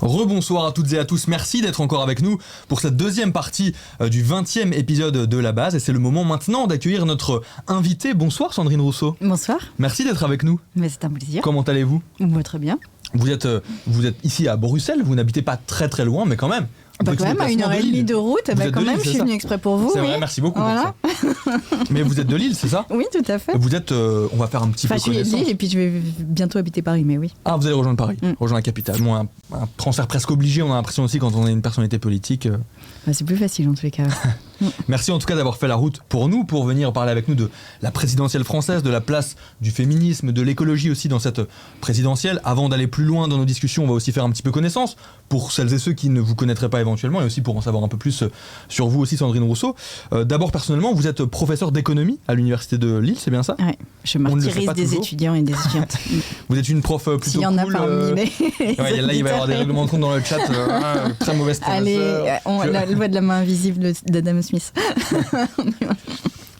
Rebonsoir à toutes et à tous, merci d'être encore avec nous pour cette deuxième partie du 20e épisode de La Base. Et c'est le moment maintenant d'accueillir notre invitée. Bonsoir Sandrine Rousseau. Bonsoir. Merci d'être avec nous. Mais c'est un plaisir. Comment allez-vous ? Moi très bien. Vous êtes ici à Bruxelles, vous n'habitez pas très très loin, mais quand même. Quand même, à 1h30 de route, quand même, je suis venue exprès pour vous. C'est oui. vrai, merci beaucoup voilà. pour ça. Mais vous êtes de Lille, c'est ça ? Oui, tout à fait. Vous êtes, on va faire un petit peu connaissance. Je suis de Lille et puis je vais bientôt habiter Paris, mais oui. Ah, vous allez rejoindre Paris, rejoindre la capitale. Bon, un transfert presque obligé, on a l'impression aussi quand on est une personnalité politique. C'est plus facile en tous les cas. Merci en tout cas d'avoir fait la route pour nous, pour venir parler avec nous de la présidentielle française, de la place du féminisme, de l'écologie aussi dans cette présidentielle. Avant d'aller plus loin dans nos discussions, on va aussi faire un petit peu connaissance pour celles et ceux qui ne vous connaîtraient pas éventuellement et aussi pour en savoir un peu plus sur vous aussi, Sandrine Rousseau. D'abord, personnellement, vous êtes professeur d'économie à l'université de Lille, c'est bien ça ? Oui, je martyrise des étudiants et des étudiantes. Vous êtes une prof plutôt S'il y en cool. A parmi les là, il va y avoir des règlements de compte dans le chat. Très mauvaise Allez, la loi de la main invisible d'Adam Smith.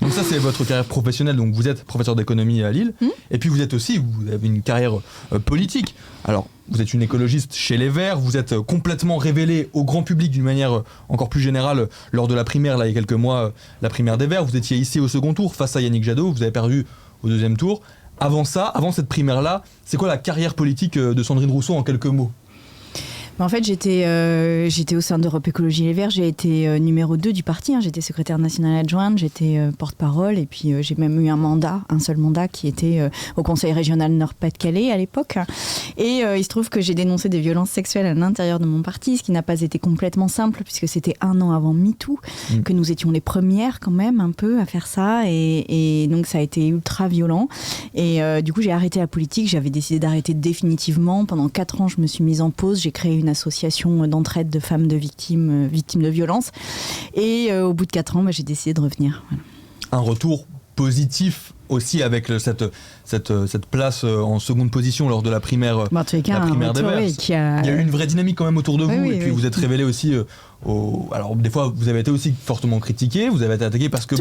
Donc ça, c'est votre carrière professionnelle. Donc vous êtes professeur d'économie à Lille. Et puis vous avez une carrière politique. Alors, vous êtes une écologiste chez Les Verts. Vous êtes complètement révélée au grand public d'une manière encore plus générale lors de la primaire, là, il y a quelques mois, la primaire des Verts. Vous étiez ici au second tour face à Yannick Jadot. Vous avez perdu au deuxième tour. Avant cette primaire-là, c'est quoi la carrière politique de Sandrine Rousseau en quelques mots ? En fait, j'étais au sein d'Europe Écologie Les Verts, j'ai été numéro 2 du parti, j'étais secrétaire nationale adjointe, j'étais porte-parole et puis j'ai même eu un seul mandat qui était au Conseil régional Nord-Pas-de-Calais à l'époque. Et il se trouve que j'ai dénoncé des violences sexuelles à l'intérieur de mon parti, ce qui n'a pas été complètement simple puisque c'était 1 an avant MeToo, que nous étions les premières quand même un peu à faire ça et donc ça a été ultra violent. Et du coup, j'ai arrêté la politique, j'avais décidé d'arrêter définitivement. Pendant 4 ans, je me suis mise en pause, j'ai créé une association d'entraide de femmes de victimes de violences. Et au bout de 4 ans, j'ai décidé de revenir. Voilà. Un retour positif aussi avec cette place en seconde position lors de la primaire, en tous les cas, la primaire des Verts. Il y a eu une vraie dynamique quand même autour de vous. Oui, et puis vous êtes révélé aussi... Alors des fois vous avez été aussi fortement critiqué, vous avez été attaqué parce que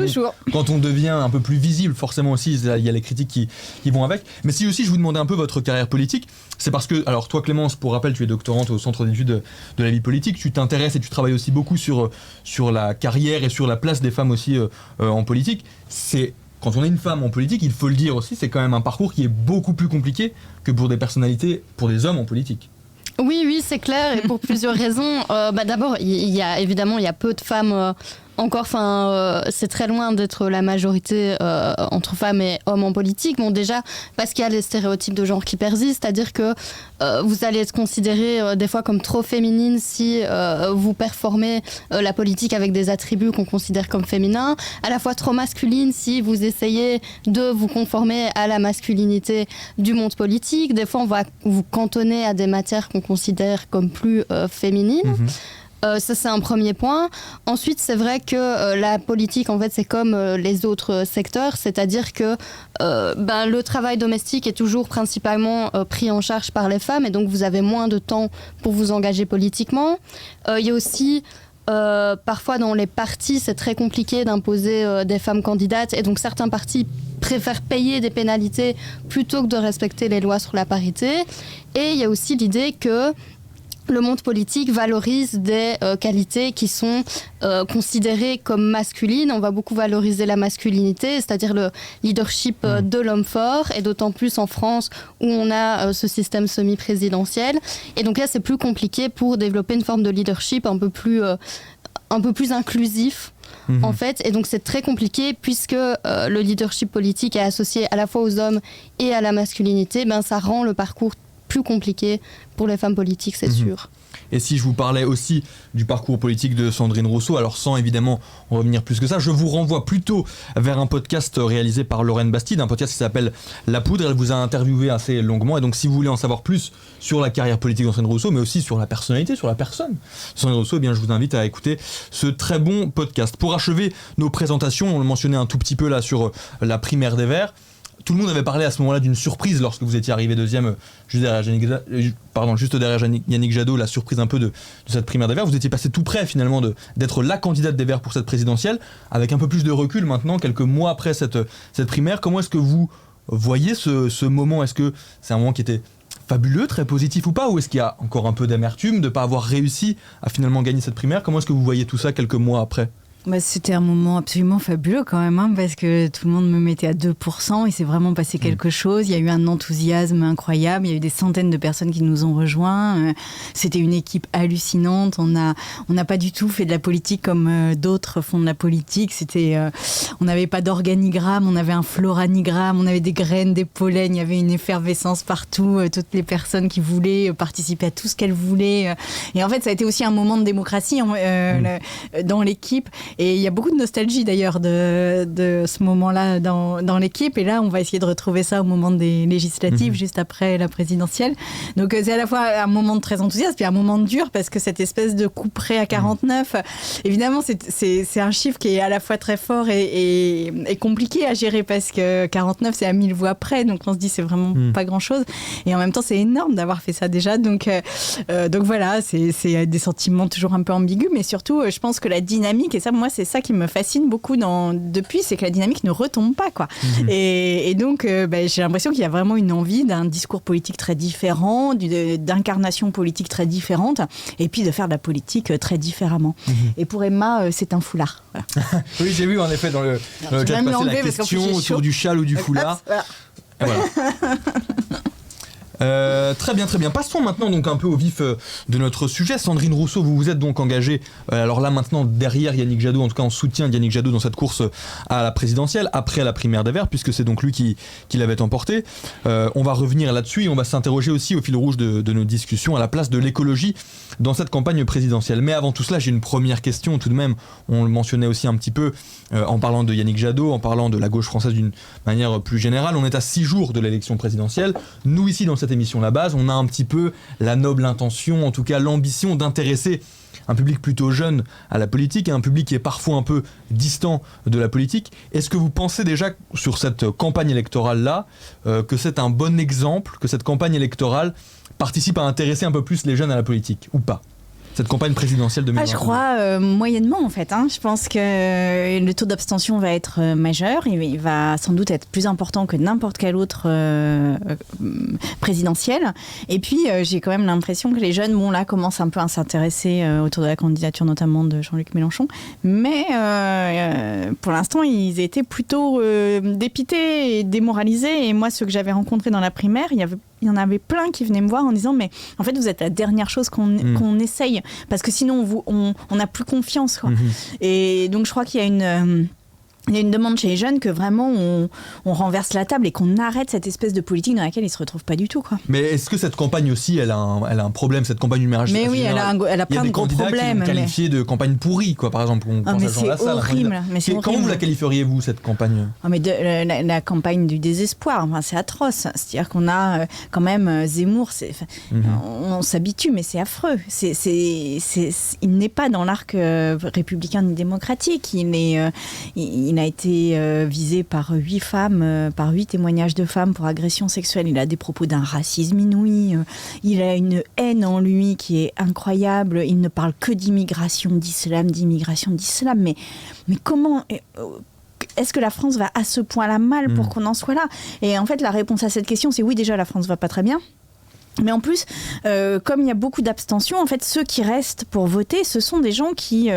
quand on devient un peu plus visible, forcément aussi il y a les critiques qui vont avec. Mais si aussi je vous demandais un peu votre carrière politique, c'est parce que, alors toi Clémence, pour rappel, tu es doctorante au Centre d'études de la vie politique, tu t'intéresses et tu travailles aussi beaucoup sur la carrière et sur la place des femmes aussi en politique. Quand on est une femme en politique, il faut le dire aussi, c'est quand même un parcours qui est beaucoup plus compliqué que pour des personnalités, pour des hommes en politique. Oui, c'est clair, et pour plusieurs raisons. D'abord, il y a peu de femmes encore, c'est très loin d'être la majorité entre femmes et hommes en politique. Bon, déjà, parce qu'il y a les stéréotypes de genre qui persistent, c'est-à-dire que vous allez être considérée des fois comme trop féminine si vous performez la politique avec des attributs qu'on considère comme féminins, à la fois trop masculine si vous essayez de vous conformer à la masculinité du monde politique. Des fois, on va vous cantonner à des matières qu'on considère comme plus féminines. Ça, c'est un premier point. Ensuite, c'est vrai que la politique, en fait, c'est comme les autres secteurs, c'est-à-dire que le travail domestique est toujours principalement pris en charge par les femmes et donc vous avez moins de temps pour vous engager politiquement. Il y a aussi... parfois dans les partis c'est très compliqué d'imposer des femmes candidates et donc certains partis préfèrent payer des pénalités plutôt que de respecter les lois sur la parité. Et il y a aussi l'idée que le monde politique valorise des qualités qui sont considérées comme masculines. On va beaucoup valoriser la masculinité, c'est-à-dire le leadership de l'homme fort, et d'autant plus en France où on a ce système semi-présidentiel. Et donc là, c'est plus compliqué pour développer une forme de leadership un peu plus inclusif. En fait, et donc c'est très compliqué puisque le leadership politique est associé à la fois aux hommes et à la masculinité. Ça rend le parcours plus compliqué pour les femmes politiques, c'est sûr. Et si je vous parlais aussi du parcours politique de Sandrine Rousseau, alors sans évidemment revenir plus que ça, je vous renvoie plutôt vers un podcast réalisé par Lorraine Bastide, un podcast qui s'appelle La Poudre. Elle vous a interviewé assez longuement, et donc si vous voulez en savoir plus sur la carrière politique de Sandrine Rousseau, mais aussi sur la personnalité, sur la personne de Sandrine Rousseau, je vous invite à écouter ce très bon podcast. Pour achever nos présentations, on le mentionnait un tout petit peu là sur la primaire des Verts. tout le monde avait parlé à ce moment-là d'une surprise lorsque vous étiez arrivé deuxième, juste derrière Yannick Jadot, la surprise un peu de cette primaire des Verts. Vous étiez passé tout près finalement d'être la candidate des Verts pour cette présidentielle, avec un peu plus de recul maintenant, quelques mois après cette primaire. Comment est-ce que vous voyez ce moment? Est-ce que c'est un moment qui était fabuleux, très positif ou pas, ou est-ce qu'il y a encore un peu d'amertume de ne pas avoir réussi à finalement gagner cette primaire? Comment est-ce que vous voyez tout ça quelques mois après? C'était un moment absolument fabuleux quand même, parce que tout le monde me mettait à 2%, il s'est vraiment passé quelque chose, il y a eu un enthousiasme incroyable, il y a eu des centaines de personnes qui nous ont rejoints, c'était une équipe hallucinante, on n'a pas du tout fait de la politique comme d'autres font de la politique, on n'avait pas d'organigramme, on avait un floranigramme, on avait des graines, des pollens, il y avait une effervescence partout, toutes les personnes qui voulaient participer à tout ce qu'elles voulaient, et en fait ça a été aussi un moment de démocratie dans l'équipe. Et il y a beaucoup de nostalgie d'ailleurs de ce moment-là dans l'équipe. Et là, on va essayer de retrouver ça au moment des législatives, juste après la présidentielle. Donc c'est à la fois un moment de très enthousiaste, puis un moment de dur, parce que cette espèce de coup près à 49, évidemment, c'est un chiffre qui est à la fois très fort et compliqué à gérer, parce que 49, c'est à 1000 voix près. Donc on se dit, c'est vraiment pas grand-chose. Et en même temps, c'est énorme d'avoir fait ça déjà. Donc voilà, c'est des sentiments toujours un peu ambigus. Mais surtout, je pense que la dynamique, et ça, moi, c'est ça qui me fascine beaucoup depuis, c'est que la dynamique ne retombe pas, quoi. Et donc, j'ai l'impression qu'il y a vraiment une envie d'un discours politique très différent, d'incarnation politique très différente, et puis de faire de la politique très différemment. Et pour Emma, c'est un foulard. Voilà. Oui, j'ai vu en effet dans le chat passer la question autour du châle ou du foulard. Voilà. Et voilà. Très bien. Passons maintenant donc un peu au vif de notre sujet. Sandrine Rousseau, vous vous êtes donc engagée, alors là maintenant derrière Yannick Jadot, en tout cas en soutien de Yannick Jadot dans cette course à la présidentielle, après la primaire des Verts, puisque c'est donc lui qui l'avait emporté. On va revenir là-dessus et on va s'interroger aussi au fil rouge de nos discussions à la place de l'écologie dans cette campagne présidentielle. Mais avant tout cela, j'ai une première question tout de même. On le mentionnait aussi un petit peu en parlant de Yannick Jadot, en parlant de la gauche française d'une manière plus générale. On est à 6 jours de l'élection présidentielle. Nous ici dans cette émission La Base, on a un petit peu la noble intention, en tout cas l'ambition d'intéresser un public plutôt jeune à la politique et un public qui est parfois un peu distant de la politique. Est-ce que vous pensez déjà sur cette campagne électorale-là que c'est un bon exemple, que cette campagne électorale participe à intéresser un peu plus les jeunes à la politique ou pas ? Cette campagne présidentielle 2020. Je crois moyennement en fait. Je pense que le taux d'abstention va être majeur. Il va sans doute être plus important que n'importe quelle autre présidentielle. Et puis j'ai quand même l'impression que les jeunes, là, commencent un peu à s'intéresser autour de la candidature notamment de Jean-Luc Mélenchon. Mais pour l'instant, ils étaient plutôt dépités et démoralisés. Et moi, ceux que j'avais rencontrés dans la primaire, il y en avait plein qui venaient me voir en disant mais en fait vous êtes la dernière chose qu'on essaye parce que sinon on n'a plus confiance, quoi. Et donc je crois qu'il y a une demande chez les jeunes que vraiment on renverse la table et qu'on arrête cette espèce de politique dans laquelle ils se retrouvent pas du tout, quoi. Mais est-ce que cette campagne aussi, elle a un problème, cette campagne numérique? Mais oui, elle a plein de gros problèmes. Il y a des candidats qui l'ont qualifiée de campagne pourrie, quoi. Par exemple, on pense à Jean Lassalle. C'est horrible. Comment vous la qualifieriez-vous, cette campagne? La campagne du désespoir, c'est atroce. C'est-à-dire qu'on a quand même Zemmour, on s'habitue, mais c'est affreux. Il n'est pas dans l'arc républicain ni démocratique. Il a été visé par 8 femmes, par 8 témoignages de femmes pour agression sexuelle. Il a des propos d'un racisme inouï. Il a une haine en lui qui est incroyable. Il ne parle que d'immigration d'islam. Mais comment... Est-ce que la France va à ce point-là mal pour qu'on en soit là? Et en fait, la réponse à cette question, c'est oui, déjà, la France va pas très bien. Mais en plus, comme il y a beaucoup d'abstention, en fait, ceux qui restent pour voter, ce sont des gens qui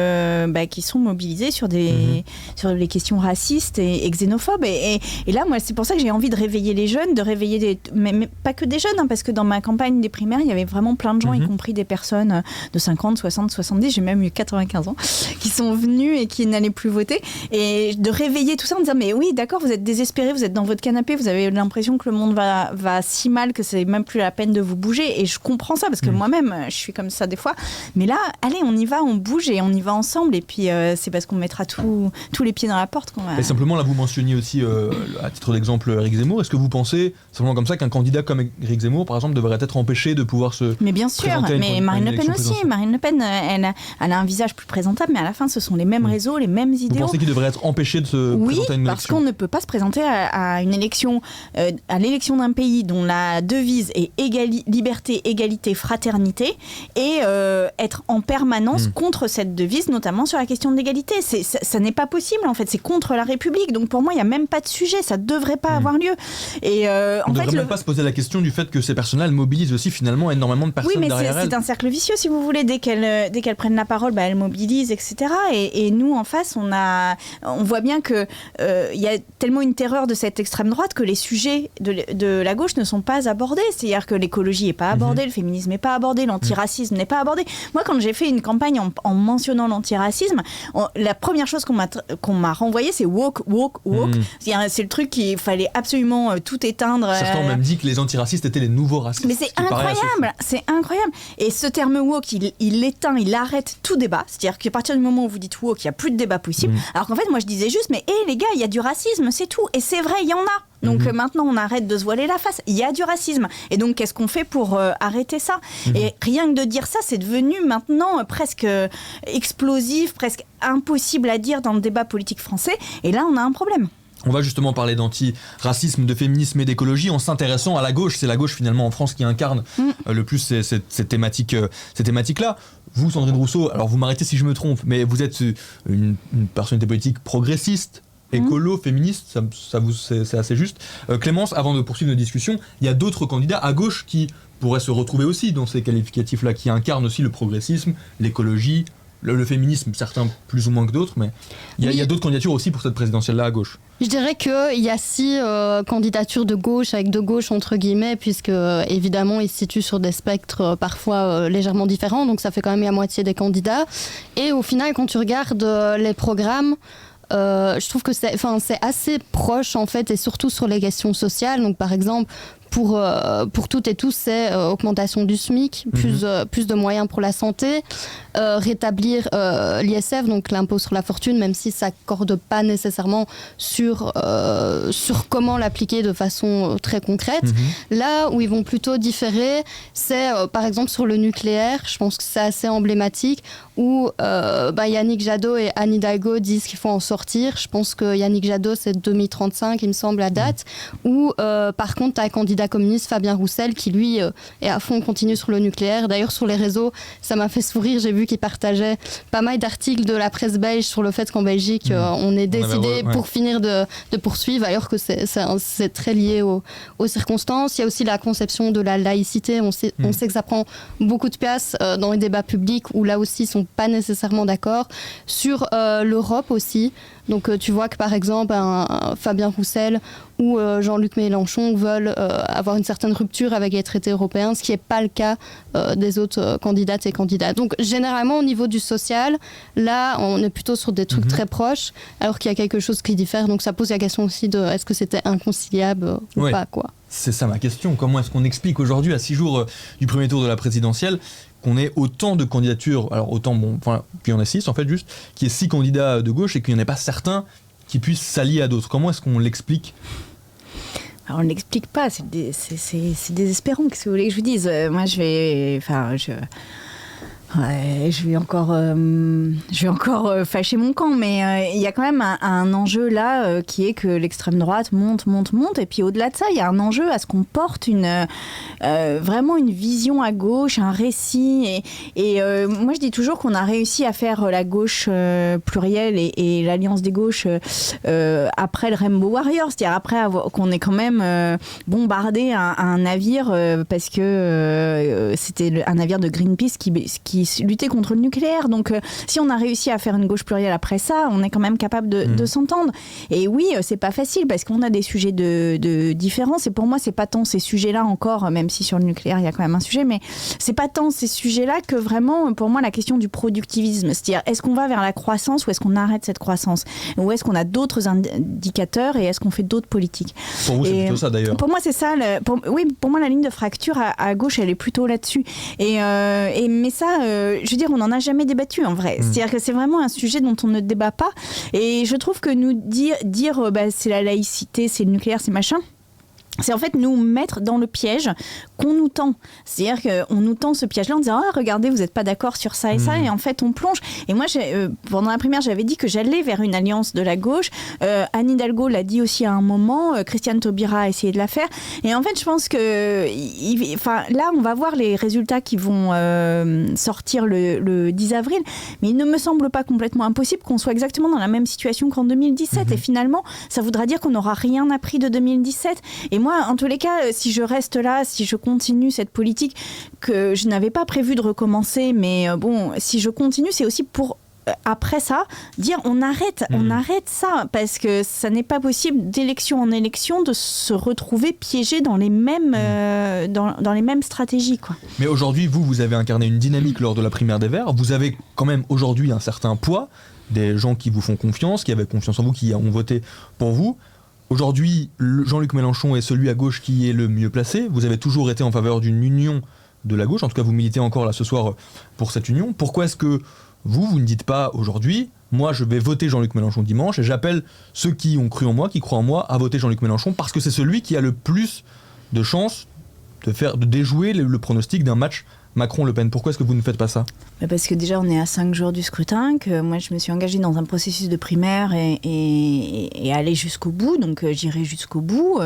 sont mobilisés sur les questions racistes et xénophobes. Et là, moi, c'est pour ça que j'ai envie de réveiller les jeunes, mais pas que des jeunes, parce que dans ma campagne des primaires, il y avait vraiment plein de gens, y compris des personnes de 50, 60, 70, j'ai même eu 95 ans, qui sont venus et qui n'allaient plus voter. Et de réveiller tout ça en disant, mais oui, d'accord, vous êtes désespérés, vous êtes dans votre canapé, vous avez l'impression que le monde va si mal que c'est même plus la peine de vous bougez. Et je comprends ça, parce que moi-même, je suis comme ça des fois. Mais là, allez, on y va, on bouge et on y va ensemble. Et puis, c'est parce qu'on mettra tous les pieds dans la porte qu'on va... Et simplement, là, vous mentionniez aussi, à titre d'exemple, Éric Zemmour. Est-ce que vous pensez, simplement comme ça, qu'un candidat comme Éric Zemmour, par exemple, devrait être empêché de pouvoir se Mais bien sûr, mais Marine Le Pen aussi. Marine Le Pen, elle a un visage plus présentable, mais à la fin, ce sont les mêmes réseaux, les mêmes idéaux. Vous pensez qu'il devrait être empêché de se présenter à une élection ? Oui, parce qu'on ne peut pas se présenter à une élection, à l'élection d'un pays dont la devise est liberté, égalité, fraternité, et être en permanence contre cette devise, notamment sur la question de l'égalité. Ça n'est pas possible, en fait. C'est contre la République. Donc pour moi, il n'y a même pas de sujet. Ça ne devrait pas avoir lieu. Et, on ne devrait même pas se poser la question du fait que ces personnes-là mobilisent aussi finalement énormément de personnes derrière elles. Oui, mais c'est un cercle vicieux, si vous voulez. Dès qu'elles prennent la parole, elles mobilisent, etc. Et nous, en face, on voit bien qu'il y a tellement une terreur de cette extrême droite que les sujets de la gauche ne sont pas abordés. C'est-à-dire que l'écologie n'est pas abordée, le féminisme n'est pas abordé, l'antiracisme n'est pas abordé. Moi, quand j'ai fait une campagne en mentionnant l'antiracisme, la première chose qu'on m'a renvoyée, c'est woke. C'est le truc qu'il fallait absolument tout éteindre. Certains ont même dit que les antiracistes étaient les nouveaux racistes. Mais c'est incroyable. Et ce terme woke, il éteint, il arrête tout débat. C'est-à-dire qu'à partir du moment où vous dites woke, il n'y a plus de débat possible. Alors qu'en fait, moi, je disais juste, mais les gars, il y a du racisme, c'est tout. Et c'est vrai, il y en a. Donc maintenant, on arrête de se voiler la face. Il y a du racisme. Et donc, qu'est-ce qu'on fait pour arrêter ça ? Et rien que de dire ça, c'est devenu maintenant presque explosif, presque impossible à dire dans le débat politique français. Et là, on a un problème. On va justement parler d'antiracisme, de féminisme et d'écologie en s'intéressant à la gauche. C'est la gauche finalement en France qui incarne le plus ces thématiques-là. Vous, Sandrine Rousseau, alors vous m'arrêtez si je me trompe, mais vous êtes une personnalité politique progressiste, écolo, féministe, c'est assez juste. Clémence, avant de poursuivre nos discussions, il y a d'autres candidats à gauche qui pourraient se retrouver aussi dans ces qualificatifs-là, qui incarnent aussi le progressisme, l'écologie, le féminisme, certains plus ou moins que d'autres, mais il y a d'autres candidatures aussi pour cette présidentielle-là à gauche. Je dirais qu'il y a 6 candidatures de gauche, avec de gauche entre guillemets, puisque évidemment ils se situent sur des spectres parfois légèrement différents, donc ça fait quand même la moitié des candidats. Et au final, quand tu regardes les programmes, je trouve que c'est assez proche en fait, et surtout sur les questions sociales. Donc par exemple, pour toutes et tous, c'est augmentation du SMIC, plus de moyens pour la santé, rétablir l'ISF, donc l'impôt sur la fortune, même si ça n'accorde pas nécessairement sur comment l'appliquer de façon très concrète. Là où ils vont plutôt différer, c'est par exemple sur le nucléaire. Je pense que c'est assez emblématique, où Yannick Jadot et Anne Hidalgo disent qu'il faut en sortir. Je pense que Yannick Jadot, c'est 2035, il me semble, la date. Ou par contre, tu as un candidat communiste, Fabien Roussel, qui lui est à fond continu sur le nucléaire. D'ailleurs, sur les réseaux, ça m'a fait sourire. J'ai vu qu'il partageait pas mal d'articles de la presse belge sur le fait qu'en Belgique, on est décidé pour finir de poursuivre, alors que c'est très lié aux circonstances. Il y a aussi la conception de la laïcité. On sait que ça prend beaucoup de place dans les débats publics, où là aussi, ils ne sont pas nécessairement d'accord. Sur l'Europe aussi. Donc tu vois que par exemple Fabien Roussel ou Jean-Luc Mélenchon veulent avoir une certaine rupture avec les traités européens, ce qui n'est pas le cas des autres candidates et candidats. Donc généralement au niveau du social, là on est plutôt sur des trucs très proches, alors qu'il y a quelque chose qui diffère. Donc ça pose la question aussi de est-ce que c'était inconciliable ou pas, quoi. C'est ça ma question. Comment est-ce qu'on explique aujourd'hui, à 6 jours du premier tour de la présidentielle, qu'on ait autant de candidatures, alors qu'il y en a 6 en fait juste, qu'il y ait 6 candidats de gauche et qu'il n'y en ait pas certains qui puissent s'allier à d'autres. Comment est-ce qu'on l'explique ? Alors, on ne l'explique pas, c'est désespérant, qu'est-ce que vous voulez que je vous dise ? Moi je vais encore fâcher mon camp, mais il y a quand même un enjeu là qui est que l'extrême droite monte, et puis au-delà de ça, il y a un enjeu à ce qu'on porte vraiment une vision à gauche, un récit, et moi je dis toujours qu'on a réussi à faire la gauche plurielle et l'alliance des gauches après le Rainbow Warrior, c'est-à-dire après qu'on ait quand même bombardé un navire parce que c'était un navire de Greenpeace qui luttait contre le nucléaire. Donc, si on a réussi à faire une gauche plurielle après ça, on est quand même capable de s'entendre. Et oui, c'est pas facile parce qu'on a des sujets de différence. Et pour moi, c'est pas tant ces sujets-là encore, même si sur le nucléaire, il y a quand même un sujet, mais c'est pas tant ces sujets-là que vraiment, pour moi, la question du productivisme. C'est-à-dire, est-ce qu'on va vers la croissance ou est-ce qu'on arrête cette croissance ? Ou est-ce qu'on a d'autres indicateurs et est-ce qu'on fait d'autres politiques ? Pour vous, c'est plutôt ça d'ailleurs. Pour moi, c'est ça. Pour moi, la ligne de fracture à gauche, elle est plutôt là-dessus. Mais ça, je veux dire, on n'en a jamais débattu en vrai. C'est-à-dire que c'est vraiment un sujet dont on ne débat pas. Et je trouve que nous dire c'est la laïcité, c'est le nucléaire, c'est machin. C'est en fait nous mettre dans le piège qu'on nous tend. C'est-à-dire qu'on nous tend ce piège-là en disant « Ah, regardez, vous n'êtes pas d'accord sur ça et ça », et en fait, on plonge. Et moi, pendant la primaire, j'avais dit que j'allais vers une alliance de la gauche. Anne Hidalgo l'a dit aussi à un moment. Christiane Taubira a essayé de la faire. Et en fait, je pense que là, on va voir les résultats qui vont sortir le 10 avril. Mais il ne me semble pas complètement impossible qu'on soit exactement dans la même situation qu'en 2017. Et finalement, ça voudra dire qu'on n'aura rien appris de 2017. Et moi, en tous les cas, si je reste là, si je continue cette politique que je n'avais pas prévu de recommencer, mais si je continue, c'est aussi pour après ça, dire on arrête ça, parce que ça n'est pas possible d'élection en élection de se retrouver piégé dans les mêmes, dans les mêmes stratégies, quoi. Mais aujourd'hui, vous avez incarné une dynamique lors de la primaire des Verts. Vous avez quand même aujourd'hui un certain poids, des gens qui vous font confiance, qui avaient confiance en vous, qui ont voté pour vous. Aujourd'hui, Jean-Luc Mélenchon est celui à gauche qui est le mieux placé. Vous avez toujours été en faveur d'une union de la gauche. En tout cas, vous militez encore là ce soir pour cette union. Pourquoi est-ce que vous ne dites pas aujourd'hui, moi je vais voter Jean-Luc Mélenchon dimanche et j'appelle ceux qui ont cru en moi, qui croient en moi, à voter Jean-Luc Mélenchon parce que c'est celui qui a le plus de chances de déjouer le pronostic d'un match Macron-Le Pen. Pourquoi est-ce que vous ne faites pas ça ? Parce que déjà, on est à 5 jours du scrutin, que moi, je me suis engagée dans un processus de primaire et aller jusqu'au bout, donc j'irai jusqu'au bout.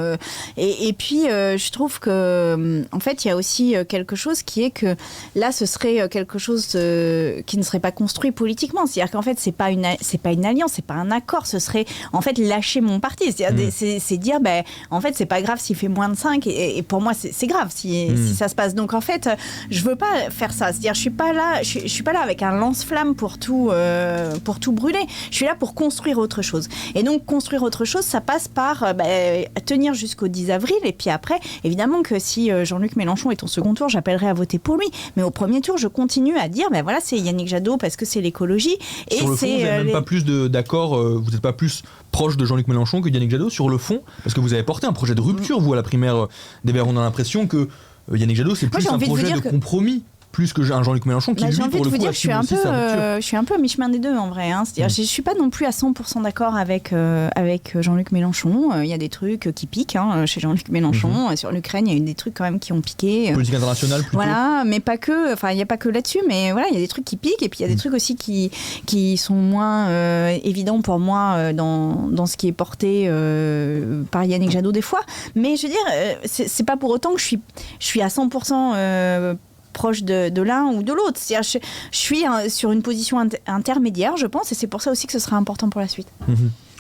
Et puis, je trouve que, en fait, il y a aussi quelque chose qui est que là, ce serait quelque chose qui ne serait pas construit politiquement. C'est-à-dire qu'en fait, c'est pas une alliance, c'est pas un accord. Ce serait, en fait, lâcher mon parti. C'est-à-dire, c'est dire, en fait, c'est pas grave s'il fait moins de 5. Et pour moi, c'est grave si ça se passe. Donc, en fait, je veux pas faire ça. C'est-à-dire, je suis pas là avec un lance-flamme pour tout brûler. Je suis là pour construire autre chose. Et donc, construire autre chose, ça passe par tenir jusqu'au 10 avril. Et puis après, évidemment que si Jean-Luc Mélenchon est au second tour, j'appellerai à voter pour lui. Mais au premier tour, je continue à dire, voilà, c'est Yannick Jadot parce que c'est l'écologie. Et sur le fond, vous n'avez même pas plus d'accord, vous n'êtes pas plus proche de Jean-Luc Mélenchon que Yannick Jadot sur le fond, parce que vous avez porté un projet de rupture, vous, à la primaire des Verts. On a l'impression que Yannick Jadot, c'est plus un projet de compromis. Plus que un Jean-Luc Mélenchon qui, lui, pour le coup, je suis un peu à mi-chemin des deux, en vrai. C'est-à-dire, je ne suis pas non plus à 100% d'accord avec Jean-Luc Mélenchon. Il y a des trucs qui piquent chez Jean-Luc Mélenchon. Sur l'Ukraine, il y a eu des trucs quand même qui ont piqué. Politique internationale, plutôt. Voilà, mais pas que. Enfin, il n'y a pas que là-dessus, mais voilà, il y a des trucs qui piquent. Et puis, il y a des trucs aussi qui sont moins évidents pour moi dans ce qui est porté par Yannick Jadot des fois. Mais je veux dire, c'est pas pour autant que je suis à 100% proche de l'un ou de l'autre. C'est-à-dire, je suis sur une position intermédiaire, je pense, et c'est pour ça aussi que ce sera important pour la suite.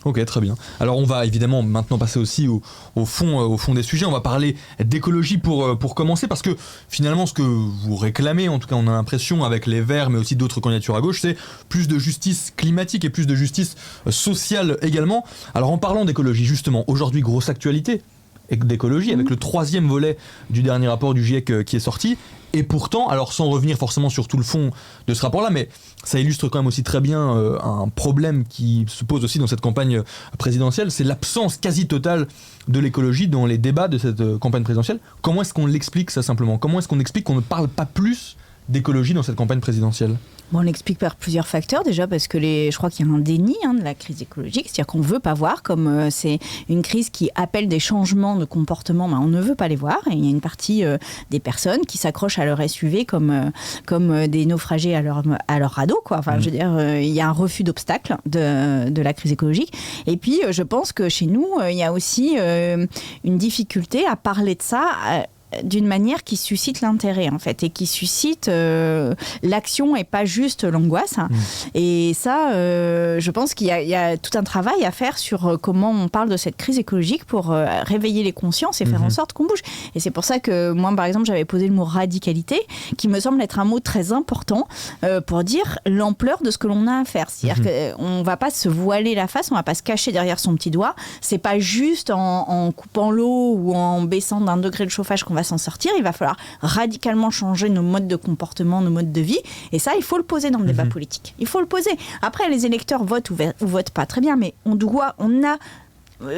Ok, très bien. Alors on va évidemment maintenant passer aussi au fond des sujets. On va parler d'écologie pour commencer, parce que finalement ce que vous réclamez, en tout cas on a l'impression avec les Verts mais aussi d'autres candidatures à gauche, c'est plus de justice climatique et plus de justice sociale également. Alors en parlant d'écologie justement, aujourd'hui grosse actualité d'écologie avec le 3e volet du dernier rapport du GIEC qui est sorti. Et pourtant, alors sans revenir forcément sur tout le fond de ce rapport-là, mais ça illustre quand même aussi très bien un problème qui se pose aussi dans cette campagne présidentielle, c'est l'absence quasi totale de l'écologie dans les débats de cette campagne présidentielle. Comment est-ce qu'on l'explique ça simplement ? Comment est-ce qu'on explique qu'on ne parle pas plus d'écologie dans cette campagne présidentielle ? On l'explique par plusieurs facteurs, déjà parce que je crois qu'il y a un déni de la crise écologique, c'est-à-dire qu'on ne veut pas voir, comme c'est une crise qui appelle des changements de comportement, on ne veut pas les voir, et il y a une partie des personnes qui s'accrochent à leur SUV comme des naufragés à leur radeau, quoi. Enfin, je veux dire, il y a un refus d'obstacle de la crise écologique, et puis je pense que chez nous, il y a aussi une difficulté à parler de ça d'une manière qui suscite l'intérêt en fait et qui suscite l'action et pas juste l'angoisse. Et ça, je pense qu'il y a tout un travail à faire sur comment on parle de cette crise écologique pour réveiller les consciences et faire en sorte qu'on bouge. Et c'est pour ça que moi, par exemple, j'avais posé le mot radicalité, qui me semble être un mot très important pour dire l'ampleur de ce que l'on a à faire. C'est-à-dire qu'on ne va pas se voiler la face, on ne va pas se cacher derrière son petit doigt. C'est pas juste en coupant l'eau ou en baissant d'1 degré le chauffage qu'on va s'en sortir. Il va falloir radicalement changer nos modes de comportement, nos modes de vie. Et ça, il faut le poser dans le débat politique. Il faut le poser. Après, les électeurs votent ou votent pas, très bien, mais on a,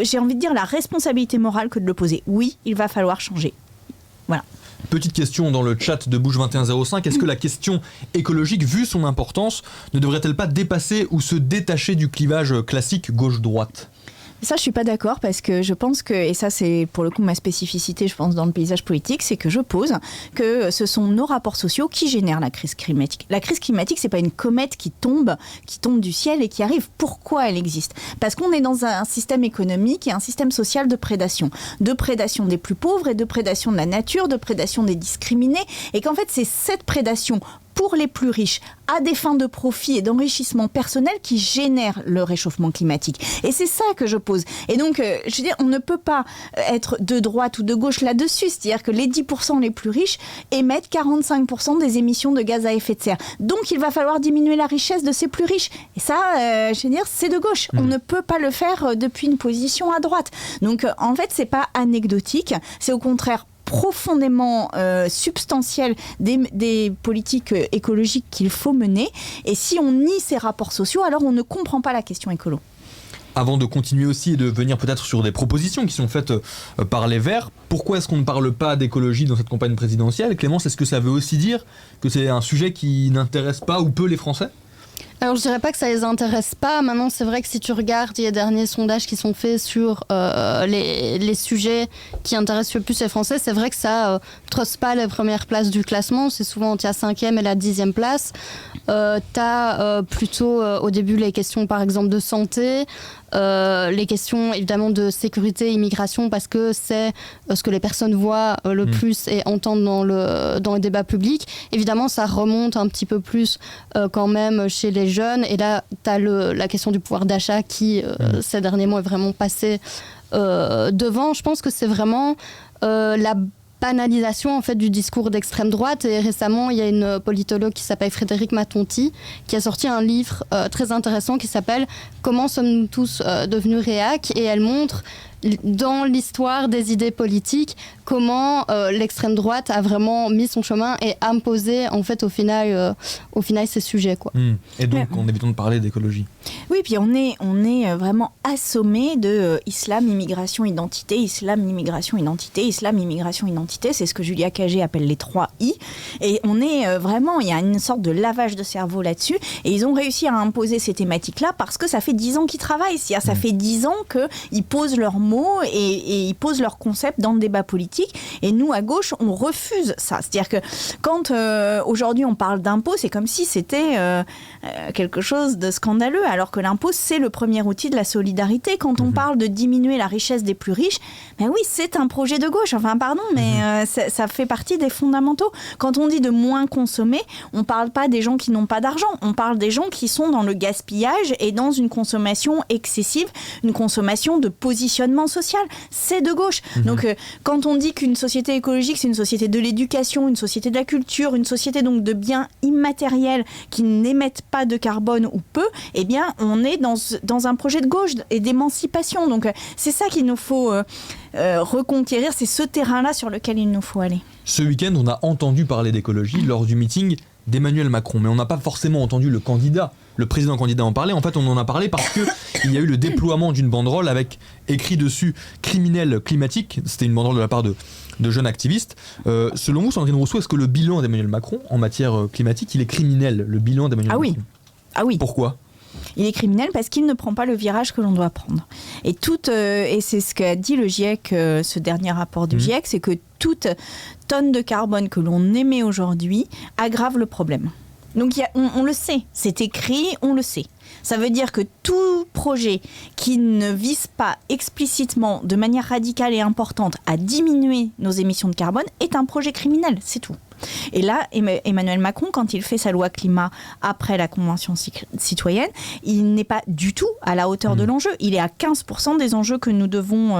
j'ai envie de dire, la responsabilité morale que de le poser. Oui, il va falloir changer. Voilà. Petite question dans le chat de Bouge 2105, est-ce que la question écologique, vu son importance, ne devrait-elle pas dépasser ou se détacher du clivage classique gauche-droite ? Ça, je suis pas d'accord parce que je pense que, et ça c'est pour le coup ma spécificité, je pense, dans le paysage politique, c'est que je pose que ce sont nos rapports sociaux qui génèrent la crise climatique. La crise climatique, c'est pas une comète qui tombe du ciel et qui arrive. Pourquoi elle existe ? Parce qu'on est dans un système économique et un système social de prédation des plus pauvres et de prédation de la nature, de prédation des discriminés, et qu'en fait c'est cette prédation pour les plus riches, à des fins de profit et d'enrichissement personnel qui génèrent le réchauffement climatique. Et c'est ça que je pose. Et donc, je veux dire, on ne peut pas être de droite ou de gauche là-dessus. C'est-à-dire que les 10% les plus riches émettent 45% des émissions de gaz à effet de serre. Donc, il va falloir diminuer la richesse de ces plus riches. Et ça, je veux dire, c'est de gauche. On ne peut pas le faire depuis une position à droite. Donc, en fait, c'est pas anecdotique. C'est au contraire profondément substantiel des politiques écologiques qu'il faut mener. Et si on nie ces rapports sociaux, alors on ne comprend pas la question écolo. Avant de continuer aussi et de venir peut-être sur des propositions qui sont faites par les Verts, pourquoi est-ce qu'on ne parle pas d'écologie dans cette campagne présidentielle ? Clémence, est-ce que ça veut aussi dire que c'est un sujet qui n'intéresse pas ou peu les Français ? Alors, je dirais pas que ça les intéresse pas. Maintenant, c'est vrai que si tu regardes les derniers sondages qui sont faits sur les sujets qui intéressent le plus les Français, c'est vrai que ça trosse pas les premières places du classement. C'est souvent entre la 5e et la 10e place. T'as plutôt au début les questions, par exemple, de santé, les questions évidemment de sécurité, immigration, parce que c'est ce que les personnes voient le plus et entendent dans le débat public. Évidemment, ça remonte un petit peu plus quand même chez les jeunes. Et là, tu as la question du pouvoir d'achat qui, ces derniers mois, est vraiment passée devant. Je pense que c'est vraiment la banalisation en fait du discours d'extrême droite. Et récemment, il y a une politologue qui s'appelle Frédérique Matonti qui a sorti un livre très intéressant qui s'appelle « Comment sommes-nous tous devenus réacs ?» et elle montre dans l'histoire des idées politiques comment l'extrême droite a vraiment mis son chemin et imposé en fait au final ces sujets, quoi. Et donc en évitant de parler d'écologie. Oui, puis on est vraiment assommé de islam, immigration, identité, islam, immigration, identité, islam, immigration, identité. C'est ce que Julia Cagé appelle les 3 I. Et on est vraiment, il y a une sorte de lavage de cerveau là-dessus. Et ils ont réussi à imposer ces thématiques-là parce que ça fait 10 ans qu'ils travaillent. C'est-à-dire, ça fait 10 ans qu'ils posent leurs mots et ils posent leurs concepts dans le débat politique. Et nous, à gauche, on refuse ça. C'est-à-dire que quand aujourd'hui on parle d'impôt, c'est comme si c'était quelque chose de scandaleux, alors que l'impôt, c'est le premier outil de la solidarité. Quand on parle de diminuer la richesse des plus riches, ben oui, c'est un projet de gauche. Enfin, pardon, mais ça fait partie des fondamentaux. Quand on dit de moins consommer, on ne parle pas des gens qui n'ont pas d'argent. On parle des gens qui sont dans le gaspillage et dans une consommation excessive, une consommation de positionnement social. C'est de gauche. Donc, quand on dit qu'une société écologique, c'est une société de l'éducation, une société de la culture, une société donc de biens immatériels qui n'émettent pas de carbone ou peu, eh bien, on est dans un projet de gauche et d'émancipation. Donc, c'est ça qu'il nous faut reconquérir, c'est ce terrain-là sur lequel il nous faut aller. Ce week-end, on a entendu parler d'écologie lors du meeting d'Emmanuel Macron, mais on n'a pas forcément entendu le président candidat en parler. En fait, on en a parlé parce qu'il y a eu le déploiement d'une banderole avec écrit dessus « criminel climatique ». C'était une banderole de la part de jeunes activistes. Selon vous, Sandrine Rousseau, est-ce que le bilan d'Emmanuel Macron en matière climatique, il est criminel, le bilan d'Emmanuel Macron ? Ah oui. Pourquoi ? Il est criminel parce qu'il ne prend pas le virage que l'on doit prendre. Et c'est ce qu'a dit le GIEC, ce dernier rapport du GIEC, c'est que toute tonne de carbone que l'on émet aujourd'hui aggrave le problème. Donc on le sait, c'est écrit, on le sait. Ça veut dire que tout projet qui ne vise pas explicitement, de manière radicale et importante, à diminuer nos émissions de carbone est un projet criminel, c'est tout. Et là, Emmanuel Macron, quand il fait sa loi climat après la Convention citoyenne, il n'est pas du tout à la hauteur de l'enjeu. Il est à 15% des enjeux que nous devons,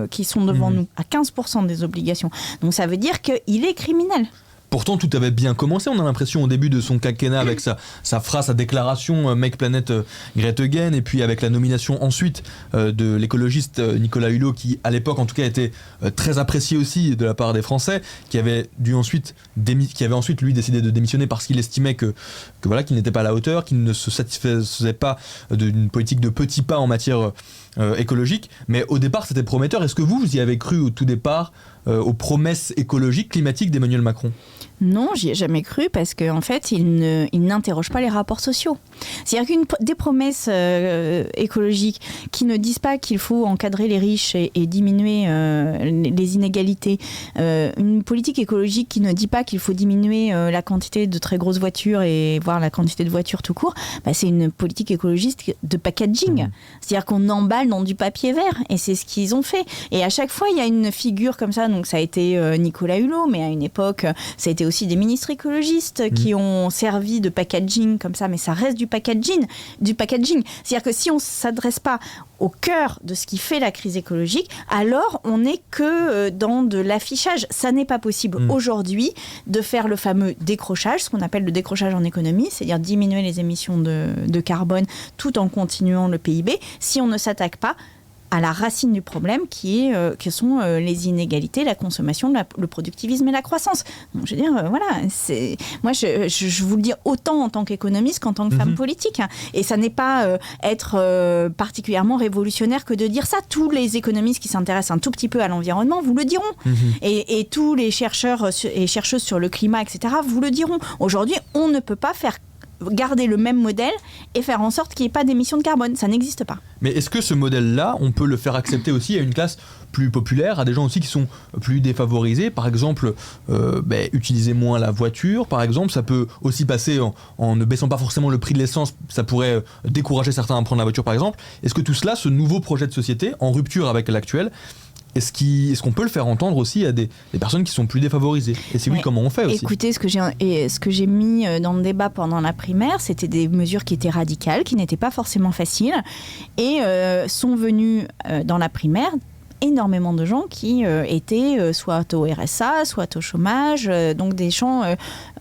qui sont devant nous, à 15% des obligations. Donc ça veut dire qu'il est criminel. Pourtant, tout avait bien commencé, on a l'impression, au début de son quinquennat, avec sa phrase, sa déclaration Make Planet Great Again, et puis avec la nomination ensuite de l'écologiste Nicolas Hulot, qui à l'époque en tout cas était très apprécié aussi de la part des Français, qui avait ensuite lui décidé de démissionner parce qu'il estimait que voilà, qu'il n'était pas à la hauteur, qu'il ne se satisfaisait pas d'une politique de petits pas en matière écologique. Mais au départ, c'était prometteur. Est-ce que vous y avez cru au tout départ aux promesses écologiques, climatiques d'Emmanuel Macron ? Non, j'y ai jamais cru parce qu'en fait, il n'interroge pas les rapports sociaux. C'est-à-dire des promesses écologiques qui ne disent pas qu'il faut encadrer les riches et diminuer les inégalités, une politique écologique qui ne dit pas qu'il faut diminuer la quantité de très grosses voitures et voire la quantité de voitures tout court, c'est une politique écologiste de packaging. C'est-à-dire qu'on emballe dans du papier vert et c'est ce qu'ils ont fait. Et à chaque fois, il y a une figure comme ça, donc ça a été Nicolas Hulot, mais à une époque, ça a été aussi des ministres écologistes qui ont servi de packaging comme ça, mais ça reste du packaging. C'est-à-dire que si on ne s'adresse pas au cœur de ce qui fait la crise écologique, alors on n'est que dans de l'affichage. Ça n'est pas possible aujourd'hui de faire le fameux décrochage, ce qu'on appelle le décrochage en économie, c'est-à-dire diminuer les émissions de carbone tout en continuant le PIB, si on ne s'attaque pas à la racine du problème qui sont les inégalités, la consommation, le productivisme et la croissance. Donc, je veux dire, moi je vous le dis autant en tant qu'économiste qu'en tant que femme politique. Et ça n'est pas être particulièrement révolutionnaire que de dire ça. Tous les économistes qui s'intéressent un tout petit peu à l'environnement vous le diront. Et tous les chercheurs et chercheuses sur le climat, etc., vous le diront. Aujourd'hui, on ne peut pas garder le même modèle et faire en sorte qu'il n'y ait pas d'émissions de carbone. Ça n'existe pas. Mais est-ce que ce modèle-là, on peut le faire accepter aussi à une classe plus populaire, à des gens aussi qui sont plus défavorisés ? Par exemple, utiliser moins la voiture, par exemple, ça peut aussi passer en ne baissant pas forcément le prix de l'essence, ça pourrait décourager certains à prendre la voiture, par exemple. Est-ce que tout cela, ce nouveau projet de société, en rupture avec l'actuel, est-ce qu'on peut le faire entendre aussi à des personnes qui sont plus défavorisées ? Et si oui, comment on fait aussi ? Écoutez, ce que j'ai mis dans le débat pendant la primaire, c'était des mesures qui étaient radicales, qui n'étaient pas forcément faciles, et sont venues dans la primaire énormément de gens qui étaient soit au RSA, soit au chômage, donc des gens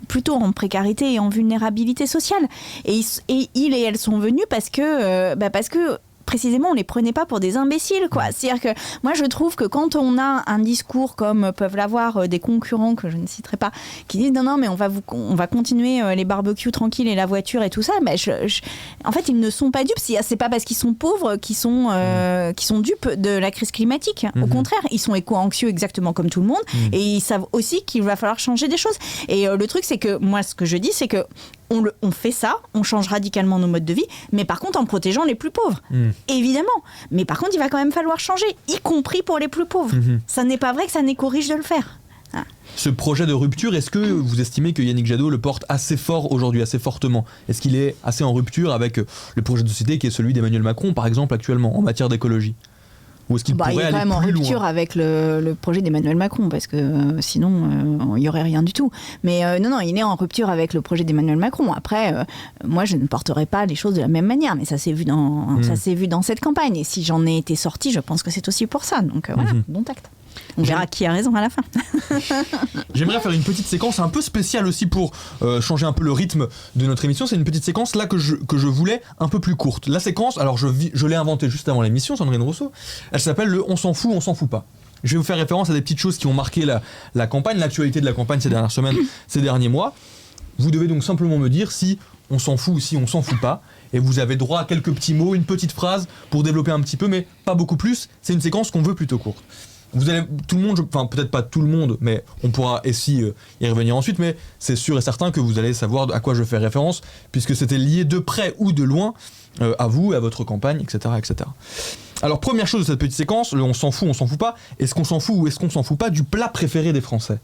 plutôt en précarité et en vulnérabilité sociale. Et ils et elles sont venus parce que précisément, on les prenait pas pour des imbéciles, quoi. C'est-à-dire que moi, je trouve que quand on a un discours comme peuvent l'avoir des concurrents que je ne citerai pas, qui disent non, mais on va continuer les barbecues tranquilles et la voiture et tout ça, en fait, ils ne sont pas dupes. C'est pas parce qu'ils sont pauvres qu'ils sont dupes de la crise climatique. Au contraire, ils sont éco-anxieux exactement comme tout le monde et ils savent aussi qu'il va falloir changer des choses. Et le truc, c'est que moi, ce que je dis, c'est que on fait ça, on change radicalement nos modes de vie, mais par contre en protégeant les plus pauvres. Évidemment. Mais par contre, il va quand même falloir changer, y compris pour les plus pauvres. Ça n'est pas vrai que ça n'est qu'aux riches de le faire. Ce projet de rupture, est-ce que vous estimez que Yannick Jadot le porte assez fort aujourd'hui, assez fortement ? Est-ce qu'il est assez en rupture avec le projet de société qui est celui d'Emmanuel Macron, par exemple, actuellement, en matière d'écologie ? Ou est-ce qu'il pourrait aller plus loin ? Il est quand même en rupture avec le projet d'Emmanuel Macron, parce que sinon, il n'y aurait rien du tout. Mais non, il est en rupture avec le projet d'Emmanuel Macron. Après, moi, je ne porterai pas les choses de la même manière, mais ça s'est vu dans cette campagne. Et si j'en ai été sortie, je pense que c'est aussi pour ça. Donc voilà, bon tact. On verra qui a raison à la fin. J'aimerais faire une petite séquence un peu spéciale aussi pour changer un peu le rythme de notre émission. C'est une petite séquence là que je voulais un peu plus courte. La séquence, alors je l'ai inventée juste avant l'émission, Sandrine Rousseau. Elle s'appelle le On s'en fout pas. Je vais vous faire référence à des petites choses qui ont marqué la campagne, l'actualité de la campagne ces dernières semaines, ces derniers mois. Vous devez donc simplement me dire si on s'en fout ou si on s'en fout pas. Et vous avez droit à quelques petits mots, une petite phrase pour développer un petit peu, mais pas beaucoup plus. C'est une séquence qu'on veut plutôt courte. Vous allez, tout le monde, enfin peut-être pas tout le monde, mais on pourra y revenir ensuite, mais c'est sûr et certain que vous allez savoir à quoi je fais référence, puisque c'était lié de près ou de loin à vous, à votre campagne, etc., etc. Alors première chose de cette petite séquence, le on s'en fout pas, est-ce qu'on s'en fout ou est-ce qu'on s'en fout pas du plat préféré des Français ?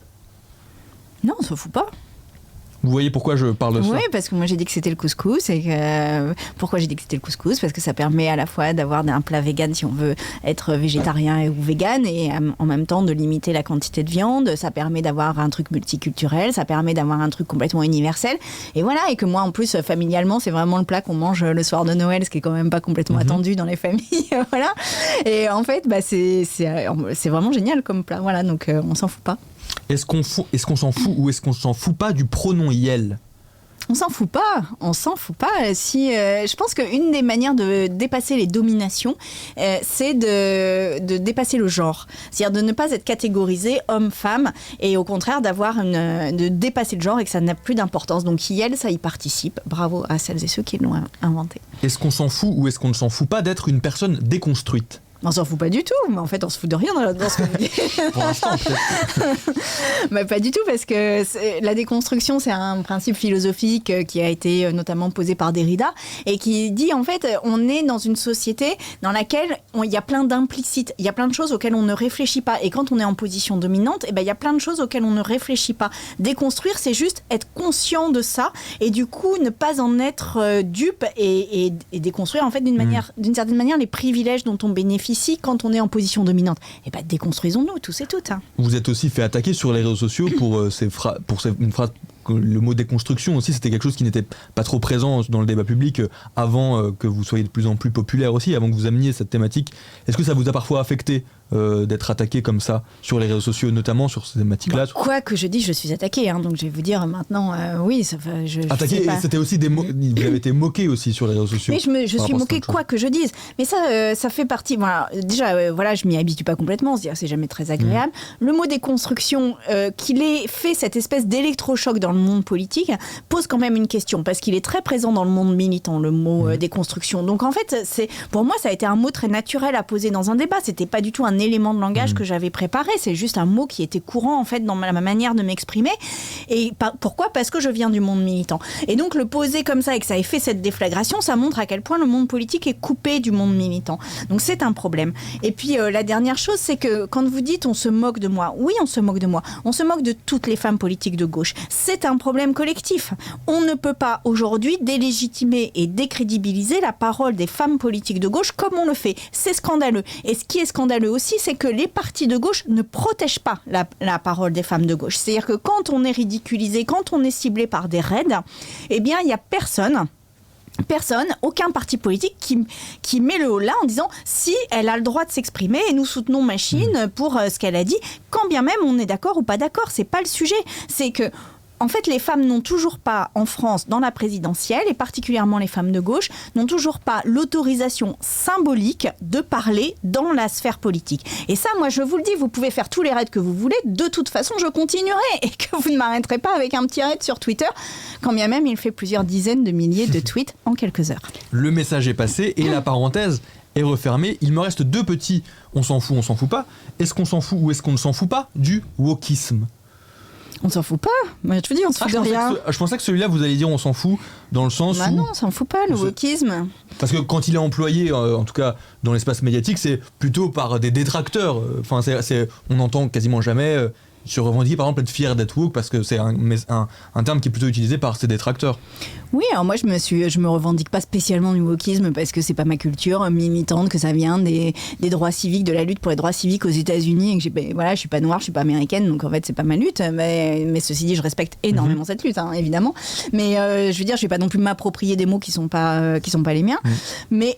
Non, on s'en fout pas. Vous voyez pourquoi je parle de ça? Oui, parce que moi j'ai dit que c'était le couscous. Pourquoi j'ai dit que c'était le couscous? Parce que ça permet à la fois d'avoir un plat vegan si on veut être végétarien ou vegan, et en même temps de limiter la quantité de viande. Ça permet d'avoir un truc multiculturel, ça permet d'avoir un truc complètement universel. Et voilà, et que moi en plus familialement c'est vraiment le plat qu'on mange le soir de Noël, ce qui est quand même pas complètement attendu dans les familles. Voilà. Et en fait, c'est vraiment génial comme plat. Voilà, donc on s'en fout pas. Est-ce qu'on s'en fout ou est-ce qu'on s'en fout pas du pronom Yel? On s'en fout pas. Je pense qu'une des manières de dépasser les dominations, c'est de dépasser le genre. C'est-à-dire de ne pas être catégorisé homme-femme et au contraire de dépasser le genre et que ça n'a plus d'importance. Donc Yel, ça y participe. Bravo à celles et ceux qui l'ont inventé. Est-ce qu'on s'en fout ou est-ce qu'on ne s'en fout pas d'être une personne déconstruite? On s'en fout pas du tout, mais en fait on se fout de rien dans ce qu'on dit. Pour l'instant, peut-être. Pas du tout, parce que la déconstruction, c'est un principe philosophique qui a été notamment posé par Derrida et qui dit en fait on est dans une société dans laquelle il y a plein d'implicites, il y a plein de choses auxquelles on ne réfléchit pas, et quand on est en position dominante, il y a plein de choses auxquelles on ne réfléchit pas. Déconstruire, c'est juste être conscient de ça et du coup ne pas en être dupe et déconstruire en fait d'une certaine manière les privilèges dont on bénéficie quand on est en position dominante. Déconstruisons-nous tous et toutes. Vous êtes aussi fait attaquer sur les réseaux sociaux pour une phrase. Le mot déconstruction aussi, c'était quelque chose qui n'était pas trop présent dans le débat public avant que vous soyez de plus en plus populaire aussi, avant que vous ameniez cette thématique. Est-ce que ça vous a parfois affecté d'être attaqué comme ça sur les réseaux sociaux, notamment sur ces thématiques-là? Quoi que je dise, je suis attaquée, donc je vais vous dire maintenant, oui, attaqué, et c'était aussi vous avez été moqué aussi sur les réseaux sociaux. Oui, je suis moquée quoi que je dise, mais ça fait partie. Voilà, déjà, je m'y habitue pas complètement, c'est jamais très agréable. Le mot déconstruction, qu'il ait fait cette espèce d'électrochoc dans le monde politique, pose quand même une question, parce qu'il est très présent dans le monde militant, le mot déconstruction. Donc en fait, pour moi, ça a été un mot très naturel à poser dans un débat. C'était pas du tout un élément de langage que j'avais préparé, c'est juste un mot qui était courant en fait dans ma manière de m'exprimer. Et pourquoi? Parce que je viens du monde militant. Et donc le poser comme ça et que ça ait fait cette déflagration, ça montre à quel point le monde politique est coupé du monde militant. Donc c'est un problème. Et puis la dernière chose, c'est que quand vous dites on se moque de moi, oui, on se moque de moi. On se moque de toutes les femmes politiques de gauche. C'est un problème collectif. On ne peut pas aujourd'hui délégitimer et décrédibiliser la parole des femmes politiques de gauche comme on le fait. C'est scandaleux. Et ce qui est scandaleux aussi, c'est que les partis de gauche ne protègent pas la parole des femmes de gauche. C'est-à-dire que quand on est ridiculisé, quand on est ciblé par des raids, il n'y a personne, aucun parti politique qui met le haut là en disant si elle a le droit de s'exprimer et nous soutenons Machine pour ce qu'elle a dit, quand bien même on est d'accord ou pas d'accord. C'est pas le sujet. C'est que en fait, les femmes n'ont toujours pas, en France, dans la présidentielle, et particulièrement les femmes de gauche, n'ont toujours pas l'autorisation symbolique de parler dans la sphère politique. Et ça, moi, je vous le dis, vous pouvez faire tous les raids que vous voulez, de toute façon, je continuerai, et que vous ne m'arrêterez pas avec un petit raid sur Twitter, quand bien même il fait plusieurs dizaines de milliers de tweets en quelques heures. Le message est passé, et la parenthèse est refermée. Il me reste deux petits « on s'en fout pas ». Est-ce qu'on s'en fout ou est-ce qu'on ne s'en fout pas du wokisme? On s'en fout pas. Moi, je te dis, on se fout de rien. Je pensais que celui-là, vous allez dire on s'en fout, dans le sens où... Non, on s'en fout pas, le wokisme. Parce que quand il est employé, en tout cas dans l'espace médiatique, c'est plutôt par des détracteurs. Enfin, on n'entend quasiment jamais se revendiquer, par exemple, être fier d'être woke, parce que c'est un terme qui est plutôt utilisé par ses détracteurs. Oui, alors moi je me revendique pas spécialement du wokisme parce que c'est pas ma culture militante, que ça vient des droits civiques, de la lutte pour les droits civiques aux États-Unis, et que je suis pas noire, je suis pas américaine, donc en fait c'est pas ma lutte. Mais ceci dit, je respecte énormément cette lutte, évidemment. Mais je veux dire, je vais pas non plus m'approprier des mots qui sont pas les miens. Mais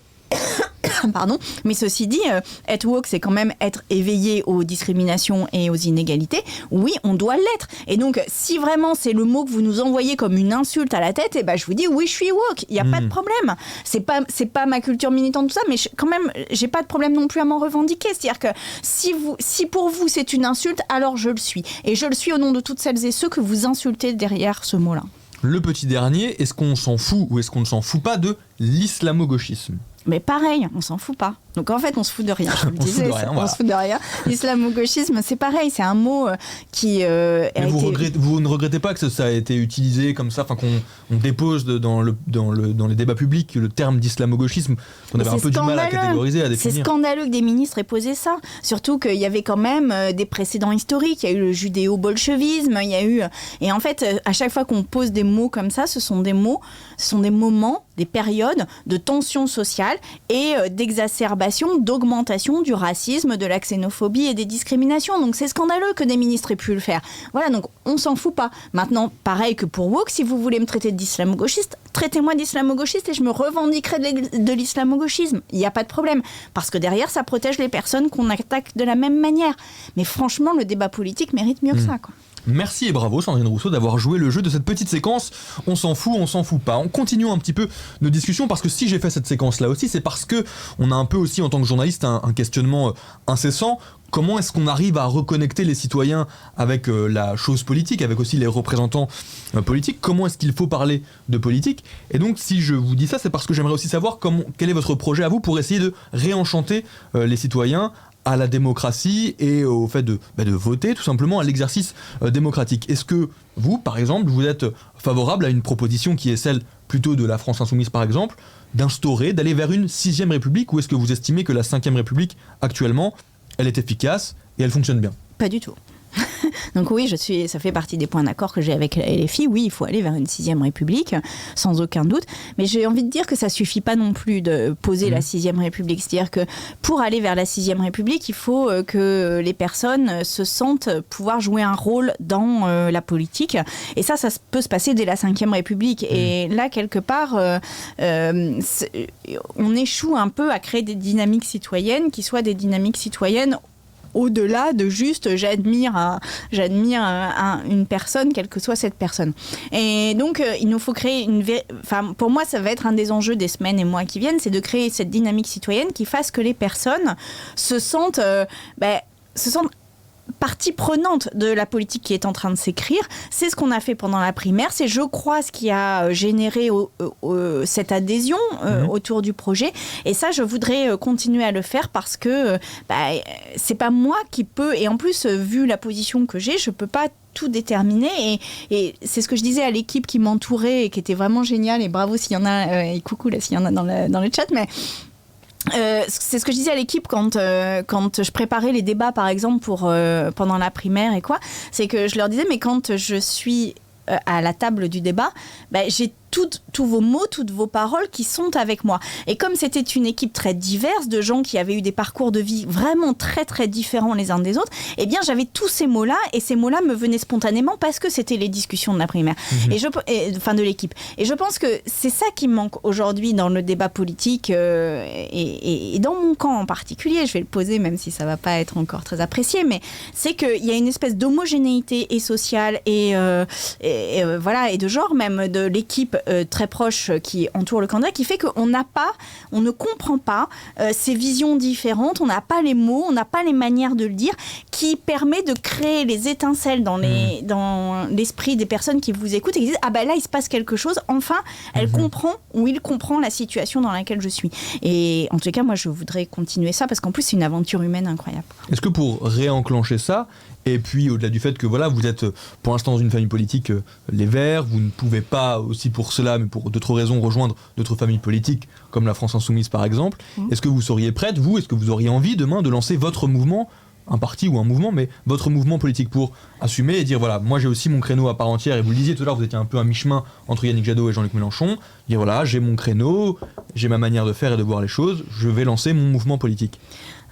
pardon, mais ceci dit, être woke, c'est quand même être éveillé aux discriminations et aux inégalités. Oui, on doit l'être. Et donc, si vraiment c'est le mot que vous nous envoyez comme une insulte à la tête, je vous dis oui, je suis woke. Il n'y a pas de problème. C'est pas ma culture militante, tout ça, mais quand même, j'ai pas de problème non plus à m'en revendiquer. C'est-à-dire que si pour vous c'est une insulte, alors je le suis. Et je le suis au nom de toutes celles et ceux que vous insultez derrière ce mot-là. Le petit dernier, est-ce qu'on s'en fout ou est-ce qu'on ne s'en fout pas de l'islamo-gauchisme? Mais pareil, on s'en fout pas. Donc en fait, on se fout de rien. Je vous le disais, on se fout de rien. L'islamo-gauchisme, c'est pareil, c'est un mot qui vous ne regrettez pas que ça a été utilisé comme ça, qu'on dépose dans les débats publics le terme d'islamo-gauchisme, qu'on avait un peu du mal à catégoriser, à définir. C'est scandaleux que des ministres aient posé ça. Surtout qu'il y avait quand même des précédents historiques. Il y a eu le judéo-bolchevisme, il y a eu... Et en fait, à chaque fois qu'on pose des mots comme ça, ce sont des moments, des périodes de tension sociale et d'exacerbation, d'augmentation du racisme, de la xénophobie et des discriminations. Donc c'est scandaleux que des ministres aient pu le faire. Voilà, donc on s'en fout pas. Maintenant, pareil que pour woke, si vous voulez me traiter d'islamo-gauchiste, traitez-moi d'islamo-gauchiste et je me revendiquerai de l'islamo-gauchisme. Il n'y a pas de problème. Parce que derrière, ça protège les personnes qu'on attaque de la même manière. Mais franchement, le débat politique mérite mieux que ça, quoi. Merci et bravo Sandrine Rousseau d'avoir joué le jeu de cette petite séquence. On s'en fout pas. On continue un petit peu nos discussions parce que si j'ai fait cette séquence là aussi, c'est parce que on a un peu aussi en tant que journaliste un questionnement incessant. Comment est-ce qu'on arrive à reconnecter les citoyens avec la chose politique, avec aussi les représentants politiques? Comment est-ce qu'il faut parler de politique? Et donc si je vous dis ça, c'est parce que j'aimerais aussi savoir quel est votre projet à vous pour essayer de réenchanter les citoyens à la démocratie et au fait de voter tout simplement, à l'exercice démocratique. Est-ce que vous, par exemple, vous êtes favorable à une proposition qui est celle plutôt de la France Insoumise, par exemple, d'aller vers une 6e République, ou est-ce que vous estimez que la 5e République, actuellement, elle est efficace et elle fonctionne bien? Pas du tout. Donc oui, ça fait partie des points d'accord que j'ai avec LFI. Oui, il faut aller vers une 6e République, sans aucun doute. Mais j'ai envie de dire que ça suffit pas non plus de poser la 6e République. C'est-à-dire que pour aller vers la 6e République, il faut que les personnes se sentent pouvoir jouer un rôle dans la politique. Et ça peut se passer dès la 5e République. Et là, quelque part, on échoue un peu à créer des dynamiques citoyennes qui soient des dynamiques citoyennes au-delà de juste j'admire une personne, quelle que soit cette personne. Et donc, il nous faut créer pour moi, ça va être un des enjeux des semaines et mois qui viennent, c'est de créer cette dynamique citoyenne qui fasse que les personnes se sentent partie prenante de la politique qui est en train de s'écrire. C'est ce qu'on a fait pendant la primaire. C'est, je crois, ce qui a généré cette adhésion autour du projet. Et ça, je voudrais continuer à le faire parce que c'est pas moi qui peux... Et en plus, vu la position que j'ai, je peux pas tout déterminer et c'est ce que je disais à l'équipe qui m'entourait et qui était vraiment géniale, et bravo s'il y en a, et coucou là s'il y en a dans le chat, mais c'est ce que je disais à l'équipe quand je préparais les débats, par exemple, pendant la primaire et quoi, c'est que je leur disais, mais quand je suis à la table du débat, j'ai tous vos mots, toutes vos paroles qui sont avec moi. Et comme c'était une équipe très diverse de gens qui avaient eu des parcours de vie vraiment très très différents les uns des autres, eh bien j'avais tous ces mots-là, et ces mots-là me venaient spontanément parce que c'était les discussions de la primaire, de l'équipe. Et je pense que c'est ça qui manque aujourd'hui dans le débat politique et dans mon camp en particulier. Je vais le poser même si ça va pas être encore très apprécié, mais c'est qu'il y a une espèce d'homogénéité et sociale et de genre même de l'équipe très proche qui entoure le candidat, qui fait qu'on ne comprend pas ces visions différentes, on n'a pas les mots, on n'a pas les manières de le dire, qui permet de créer les étincelles dans l'esprit des personnes qui vous écoutent et qui disent « Ah ben là, il se passe quelque chose, enfin, elle comprend ou il comprend la situation dans laquelle je suis. » Et en tout cas, moi, je voudrais continuer ça parce qu'en plus, c'est une aventure humaine incroyable. Est-ce que pour réenclencher ça, et puis au-delà du fait que voilà, vous êtes pour l'instant dans une famille politique, les Verts, vous ne pouvez pas aussi pour cela, mais pour d'autres raisons, rejoindre d'autres familles politiques, comme la France Insoumise par exemple, est-ce que vous seriez prête, est-ce que vous auriez envie demain de lancer votre mouvement, un parti ou un mouvement, mais votre mouvement politique pour assumer et dire voilà, moi j'ai aussi mon créneau à part entière, et vous le disiez tout à l'heure, vous étiez un peu à mi-chemin entre Yannick Jadot et Jean-Luc Mélenchon, dire voilà, j'ai mon créneau, j'ai ma manière de faire et de voir les choses, je vais lancer mon mouvement politique.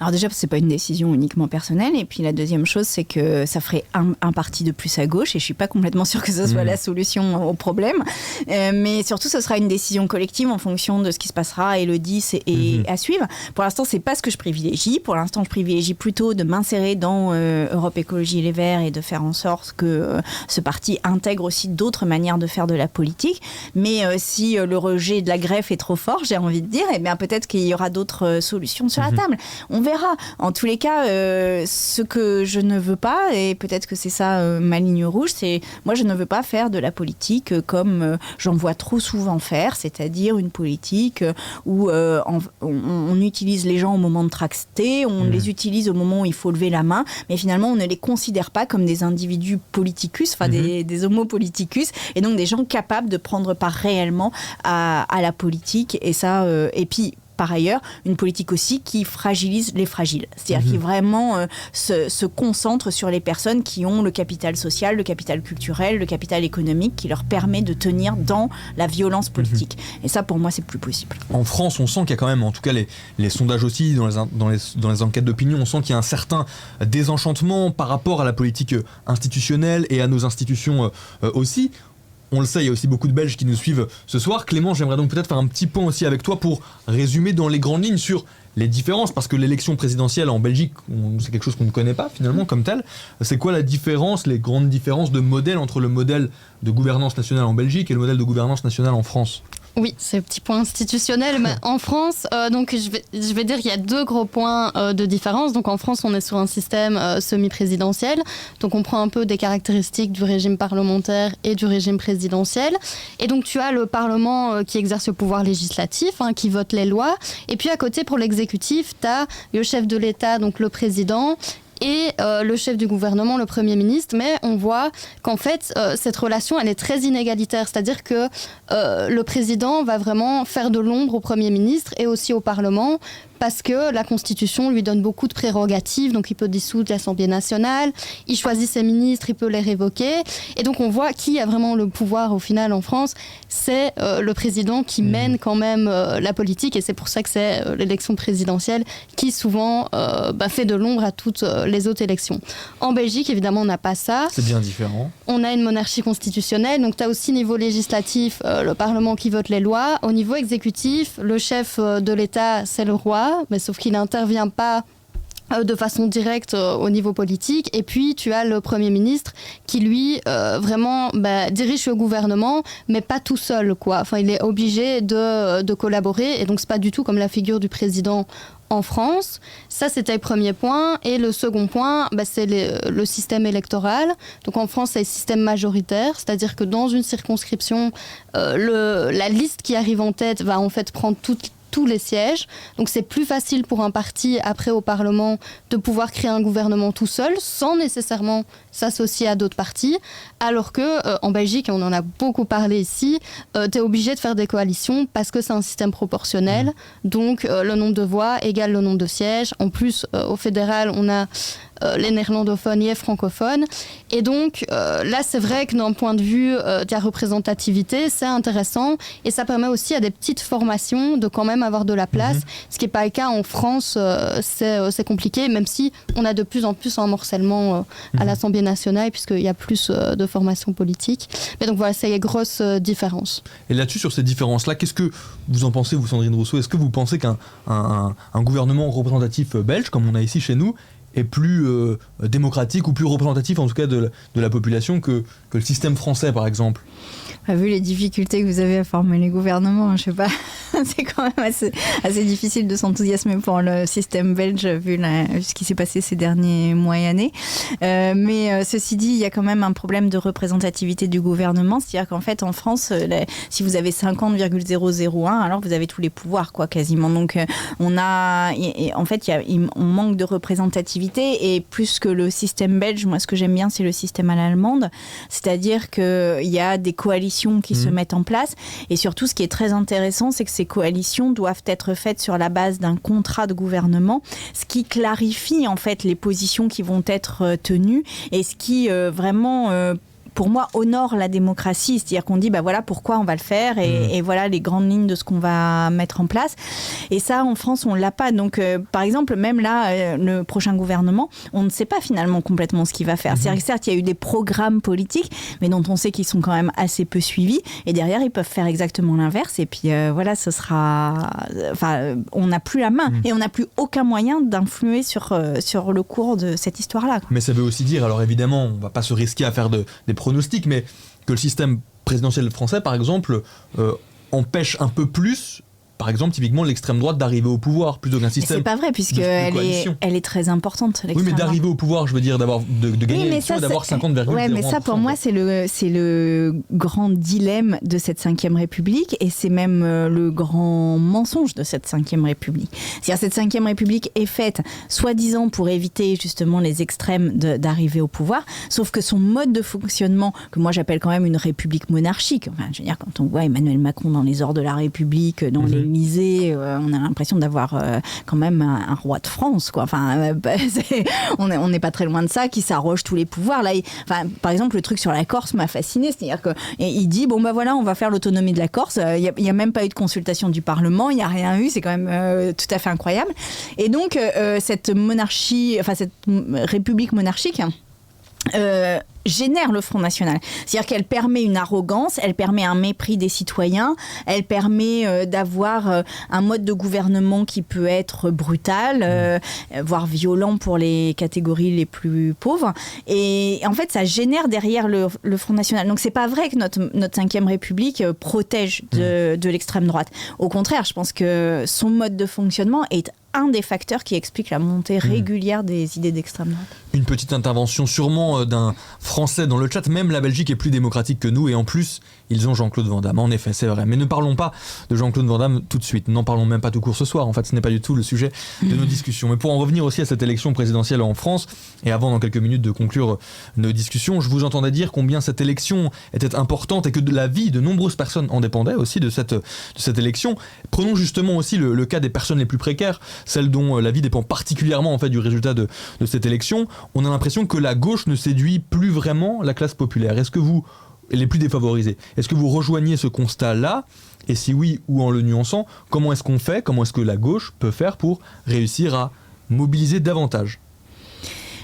Alors déjà, c'est pas une décision uniquement personnelle, et puis la deuxième chose, c'est que ça ferait un parti de plus à gauche, et je suis pas complètement sûre que ce soit la solution au problème, mais surtout ce sera une décision collective en fonction de ce qui se passera et le 10 et à suivre. Pour l'instant, c'est pas ce que je privilégie. Pour l'instant, je privilégie plutôt de maintenir m'insérer dans Europe Écologie Les Verts et de faire en sorte que ce parti intègre aussi d'autres manières de faire de la politique. Mais si le rejet de la greffe est trop fort, j'ai envie de dire, eh bien peut-être qu'il y aura d'autres solutions sur la table. On verra. En tous les cas, ce que je ne veux pas, et peut-être que c'est ça ma ligne rouge, c'est moi je ne veux pas faire de la politique comme j'en vois trop souvent faire, c'est-à-dire une politique où on utilise les gens au moment de tracter, on les utilise au moment où il faut lever la main, mais finalement on ne les considère pas comme des individus politicus, enfin des homo politicus, et donc des gens capables de prendre part réellement à la politique, et ça, et puis par ailleurs, une politique aussi qui fragilise les fragiles. C'est-à-dire qui vraiment se concentre sur les personnes qui ont le capital social, le capital culturel, le capital économique qui leur permet de tenir dans la violence politique. Et ça, pour moi, c'est plus possible. En France, on sent qu'il y a quand même, en tout cas les sondages aussi, dans les enquêtes d'opinion, on sent qu'il y a un certain désenchantement par rapport à la politique institutionnelle et à nos institutions aussi. On le sait, il y a aussi beaucoup de Belges qui nous suivent ce soir. Clément, j'aimerais donc peut-être faire un petit point aussi avec toi pour résumer dans les grandes lignes sur les différences, parce que l'élection présidentielle en Belgique, c'est quelque chose qu'on ne connaît pas finalement comme tel. C'est quoi la différence, les grandes différences de modèle entre le modèle de gouvernance nationale en Belgique et le modèle de gouvernance nationale en France ? Oui, c'est un petit point institutionnel. Mais en France, donc je vais dire qu'il y a deux gros points de différence. Donc en France, on est sur un système semi-présidentiel. Donc on prend un peu des caractéristiques du régime parlementaire et du régime présidentiel. Et donc tu as le Parlement qui exerce le pouvoir législatif, qui vote les lois. Et puis à côté, pour l'exécutif, tu as le chef de l'État, donc le président, et le chef du gouvernement, le Premier ministre, mais on voit qu'en fait, cette relation, elle est très inégalitaire. C'est-à-dire que le président va vraiment faire de l'ombre au Premier ministre et aussi au Parlement, parce que la Constitution lui donne beaucoup de prérogatives, donc il peut dissoudre l'Assemblée nationale, il choisit ses ministres, il peut les révoquer, et donc on voit qui a vraiment le pouvoir au final en France, c'est le président qui mène quand même la politique, et c'est pour ça que c'est l'élection présidentielle qui souvent fait de l'ombre à toutes les autres élections. En Belgique, évidemment, on n'a pas ça. C'est bien différent. On a une monarchie constitutionnelle, donc tu as aussi niveau législatif le Parlement qui vote les lois. Au niveau exécutif, le chef de l'État, c'est le roi, mais sauf qu'il n'intervient pas de façon directe au niveau politique. Et puis tu as le Premier ministre qui lui vraiment dirige le gouvernement, mais pas tout seul, quoi. Enfin, il est obligé de collaborer, et donc c'est pas du tout comme la figure du président en France. Ça, c'était le premier point. Et le second point, c'est le système électoral. Donc en France, c'est le système majoritaire, c'est-à-dire que dans une circonscription, la liste qui arrive en tête va en fait prendre tous les sièges. Donc c'est plus facile pour un parti, après au Parlement, de pouvoir créer un gouvernement tout seul, sans nécessairement s'associer à d'autres partis, alors que en Belgique, et on en a beaucoup parlé ici, tu es obligé de faire des coalitions parce que c'est un système proportionnel. Donc le nombre de voix égale le nombre de sièges. En plus, au fédéral, on a les néerlandophones et les francophones. Et donc, là, c'est vrai que d'un point de vue de la représentativité, c'est intéressant. Et ça permet aussi à des petites formations de quand même avoir de la place. Ce qui n'est pas le cas en France, c'est compliqué, même si on a de plus en plus un morcellement à l'Assemblée nationale, puisqu'il y a plus de formations politiques. Mais donc voilà, c'est les grosses différences. Et là-dessus, sur ces différences-là, qu'est-ce que vous en pensez, vous, Sandrine Rousseau ? Est-ce que vous pensez qu'un gouvernement représentatif belge, comme on a ici chez nous, est plus démocratique ou plus représentatif en tout cas de la population que le système français par exemple ? Vu les difficultés que vous avez à former les gouvernements, je sais pas, c'est quand même assez difficile de s'enthousiasmer pour le système belge vu ce qui s'est passé ces derniers mois et années. Mais ceci dit, il y a quand même un problème de représentativité du gouvernement, c'est-à-dire qu'en fait en France, si vous avez 50,001, alors vous avez tous les pouvoirs quoi quasiment. Donc on manque de représentativité, et plus que le système belge, moi ce que j'aime bien c'est le système à l'allemande, c'est-à-dire qu'il y a des coalitions qui se mettent en place, et surtout ce qui est très intéressant c'est que ces coalitions doivent être faites sur la base d'un contrat de gouvernement, ce qui clarifie en fait les positions qui vont être tenues, et ce qui vraiment pour moi, honore la démocratie. C'est-à-dire qu'on dit, voilà pourquoi on va le faire et voilà les grandes lignes de ce qu'on va mettre en place. Et ça, en France, on ne l'a pas. Donc, par exemple, même là, le prochain gouvernement, on ne sait pas finalement complètement ce qu'il va faire. C'est-à-dire que certes, il y a eu des programmes politiques, mais dont on sait qu'ils sont quand même assez peu suivis. Et derrière, ils peuvent faire exactement l'inverse. Et puis, voilà, ce sera... Enfin, on n'a plus la main et on n'a plus aucun moyen d'influer sur le cours de cette histoire-là. Mais ça veut aussi dire, alors évidemment, on ne va pas se risquer à faire des pronostics, mais que le système présidentiel français, par exemple, empêche un peu plus, par exemple, typiquement, l'extrême droite d'arriver au pouvoir, plutôt qu'un système. C'est pas vrai, puisqu'elle est très importante. Oui, mais d'arriver au pouvoir, je veux dire, de gagner l'élection et d'avoir 50,01%. Oui, mais ça, pour moi, c'est le grand dilemme de cette Ve République, et c'est même le grand mensonge de cette Ve République. C'est-à-dire, cette Ve République est faite, soi-disant, pour éviter justement les extrêmes d'arriver au pouvoir, sauf que son mode de fonctionnement, que moi j'appelle quand même une république monarchique, enfin, je veux dire, quand on voit Emmanuel Macron dans les ors de la République, dans les on a l'impression d'avoir quand même un roi de France, quoi. Enfin, on n'est pas très loin de ça, qui s'arroge tous les pouvoirs. Là, par exemple, le truc sur la Corse m'a fasciné, c'est-à-dire qu'il dit voilà, on va faire l'autonomie de la Corse. Il n'y a même pas eu de consultation du Parlement, il n'y a rien eu, c'est quand même tout à fait incroyable. Et donc, cette monarchie, enfin cette république monarchique, génère le Front National. C'est-à-dire qu'elle permet une arrogance, elle permet un mépris des citoyens, elle permet d'avoir un mode de gouvernement qui peut être brutal, voire violent pour les catégories les plus pauvres. Et en fait, ça génère derrière le Front National. Donc, c'est pas vrai que notre Ve République protège de l'extrême droite. Au contraire, je pense que son mode de fonctionnement est un des facteurs qui explique la montée régulière des idées d'extrême droite. Une petite intervention sûrement d'un Français dans le chat. Même la Belgique est plus démocratique que nous et en plus, ils ont Jean-Claude Van Damme. En effet, c'est vrai. Mais ne parlons pas de Jean-Claude Van Damme tout de suite. N'en parlons même pas tout court ce soir. En fait, ce n'est pas du tout le sujet de nos discussions. Mais pour en revenir aussi à cette élection présidentielle en France, et avant dans quelques minutes de conclure nos discussions, je vous entendais dire combien cette élection était importante et que de la vie de nombreuses personnes en dépendait aussi de cette élection. Prenons justement aussi le cas des personnes les plus précaires, celles dont la vie dépend particulièrement en fait du résultat de cette élection. On a l'impression que la gauche ne séduit plus vraiment la classe populaire. Est-ce que vous, les plus défavorisés, est-ce que vous rejoignez ce constat-là ? Et si oui, ou en le nuançant, comment est-ce qu'on fait ? Comment est-ce que la gauche peut faire pour réussir à mobiliser davantage ?